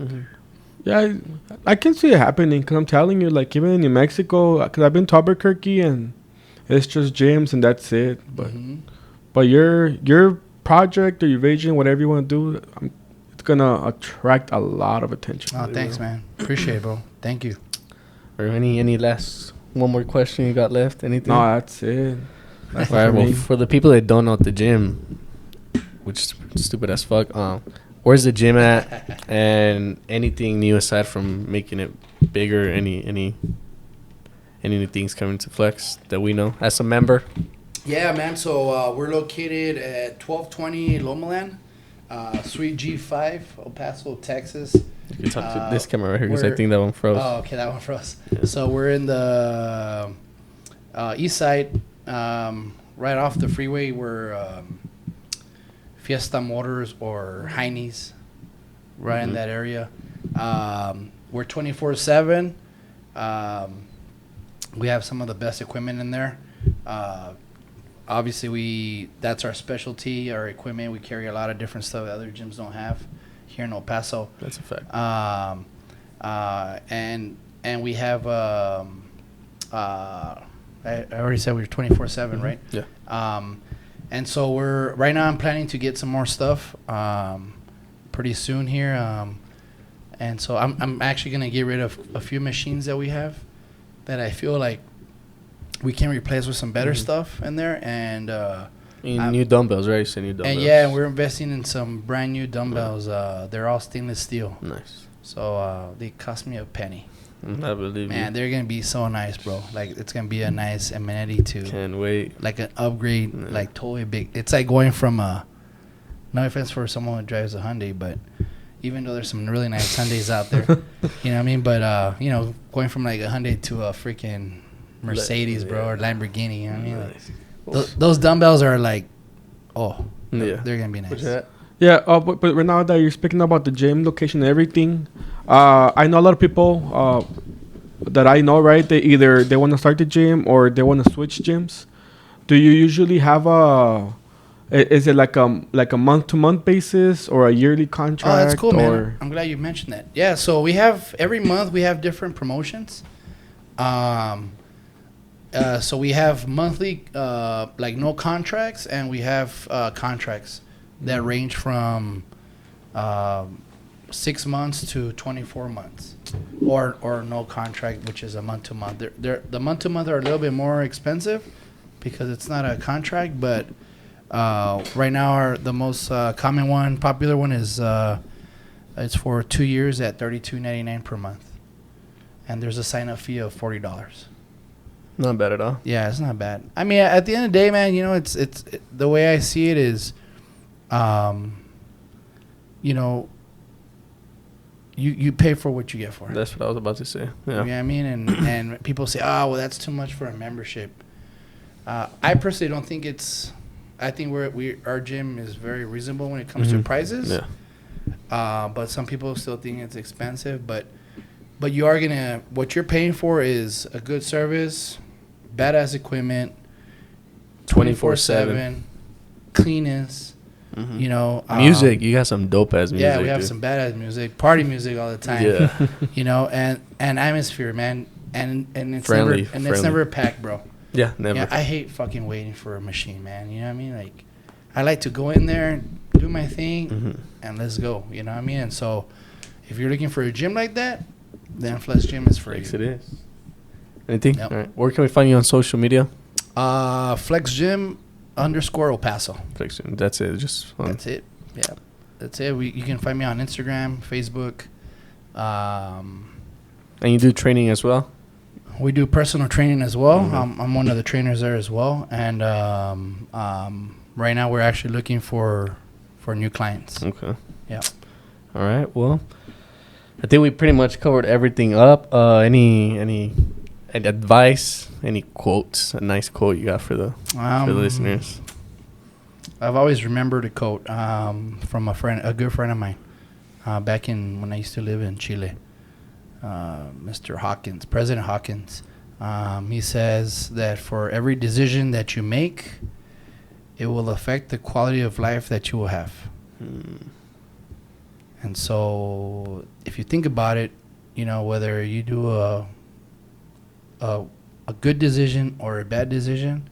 Yeah, I can see it happening, because I'm telling you, like, even in New Mexico, because I've been to Albuquerque and it's just gyms and that's it. But your project or your vision, whatever you want to do, it's gonna attract a lot of attention. Oh, thanks, man. Appreciate it, bro. Thank you. Or any last one more question you got left? Anything? No, that's it. That's All right. for Well, me. for the people that don't know the gym, which is stupid as fuck. Where's the gym at? And anything new aside from making it bigger? Any new things coming to Flex that we know as a member? Yeah, man. So we're located at 1220 Lomaland, Suite G5, El Paso, Texas. You can talk to this camera right here, because I think that one froze. Oh, okay, that one froze. Yeah. So we're in the east side, right off the freeway. We're Fiesta Motors or Heine's, right in that area. We're 24/7. We have some of the best equipment in there. Obviously, that's our specialty, our equipment. We carry a lot of different stuff that other gyms don't have here in El Paso. That's a fact. And we have I already said we were 24/7, right? Yeah. And so right now I'm planning to get some more stuff pretty soon here. And so I'm actually gonna get rid of a few machines that we have that I feel like we can replace with some better stuff in there. And new dumbbells, right? So new dumbbells. and yeah, we're investing in some brand new dumbbells. They're all stainless steel. Nice. So they cost me a penny. I believe Man, you. they're gonna be so nice, bro. Like, it's gonna be a nice amenity to, Can't wait. like, an upgrade, Yeah. like totally big. It's like going from no offense for someone who drives a Hyundai, but even though there's some really nice Hyundais out there, you know what I mean? But going from like a Hyundai to a freaking Mercedes, bro, or Lamborghini, you know what I mean? Like, those dumbbells are like, they're gonna be nice. Yeah, but right now that you're speaking about the gym location and everything, I know a lot of people that I know, right? They want to start the gym or they want to switch gyms. Do you usually have is it like a month-to-month basis or a yearly contract? Oh, that's cool, man. I'm glad you mentioned that. Yeah, so every month we have different promotions. So we have monthly, like, no contracts, and we have contracts that range from 6 months to 24 months, or no contract, which is a month to month. The month to month are a little bit more expensive because it's not a contract, but right now the most common one, popular one is it's for 2 years at $32.99 per month, and there's a sign up fee of $40. Not bad at all. Yeah, it's not bad. I mean, at the end of the day, man, it's the way I see it is, you pay for what you get for it. That's what I was about to say. You know Yeah. what I mean? And people say, oh, well, that's too much for a membership. I personally don't think it's. I think our gym is very reasonable when it comes to prices. Yeah. But some people still think it's expensive. But you are gonna. What you're paying for is a good service, badass equipment, 24/7, cleanest. Music. You got some dope ass music. Yeah, we have dude. some badass music, party music all the time. Yeah. And atmosphere, man, and it's Friendly, it's friendly. never packed, bro. Yeah, never. Yeah, I hate fucking waiting for a machine, man. You know what I mean? Like, I like to go in there, do my thing, and let's go. You know what I mean? And so, if you're looking for a gym like that, then Flex Gym is for Yes, you. it is. Anything? Yep. All right. Where can we find you on social media? Flex Gym _ El Paso. Flex Gym. That's it. Just That's it. Yeah, that's it. You can find me on Instagram, Facebook, And you do training as well? We do personal training as well. Mm-hmm. I'm one of the trainers there as well. And right now we're actually looking for new clients. Okay. Yeah. All right. Well, I think we pretty much covered everything up. Any advice, any quotes, a nice quote you got for the listeners? I've always remembered a quote from a good friend of mine, back in when I used to live in Chile. Mr. Hawkins, President Hawkins. He says that for every decision that you make, it will affect the quality of life that you will have. And so, if you think about it, whether you do a good decision or a bad decision,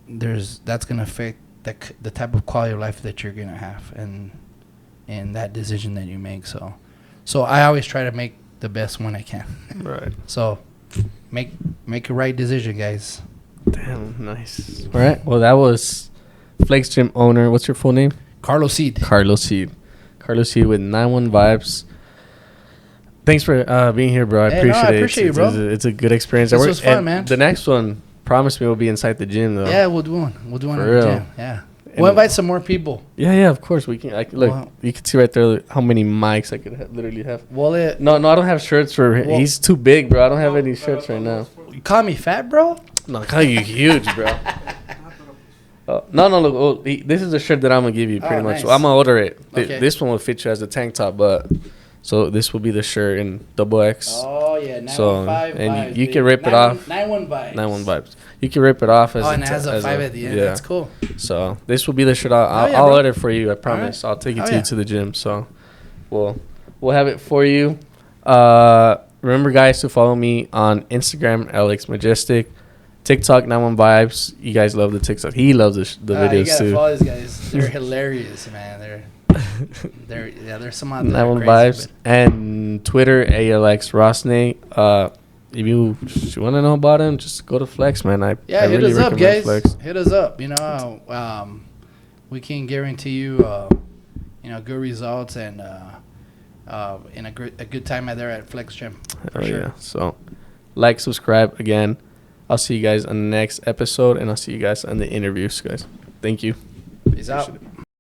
that's gonna affect the type of quality of life that you're gonna have, and that decision that you make. So I always try to make the best one I can. Right. So make a right decision, guys. Damn, nice. All right. Well, that was Flex Gym owner. What's your full name? Carlos Seed. Carlos Seed with 91 Vibes. Thanks for being here, bro. I appreciate it. You, bro. It's a good experience. This was fun, man. The next one, promise me, will be inside the gym, though. Yeah, we'll do one. We'll do one For at the real. gym. Yeah. We'll invite some more people. Yeah, of course we can. Look, Wow. you can see right there how many mics I could literally have. Well, No, I don't have shirts for him. He's too big, bro. I don't have any shirts right now. you call me fat, bro? No, I call you huge, bro. No. Look, this is the shirt that I'm gonna give you, pretty much. Nice. So I'm gonna order it. Okay. This one will fit you as a tank top, but so this will be the shirt in XXX. Oh yeah, 915 So, vibes. and you can rip it off. 91 vibes. 91 Vibes. You can rip it off as and it has a 5 at the end. Yeah. That's cool. So this will be the shirt. yeah, I'll bro. order it for you. I promise. I'll take it to you to the gym. So we'll have it for you. Remember, guys, to follow me on Instagram, Alex Majestic, TikTok, 91 Vibes. You guys love the TikTok. He loves the videos you gotta too. follow these guys. They're hilarious, man. There's some out there. 91 crazy, Vibes and Twitter, ALX Rosnay. If you want to know about him, just go to Flex, man. I hit really us up, recommend guys. Flex. Hit us up. We can guarantee you, good results and in a good time out there at Flex Gym. For sure. Yeah. So, subscribe again. I'll see you guys on the next episode, and I'll see you guys on the interviews, guys. Thank you. Peace out.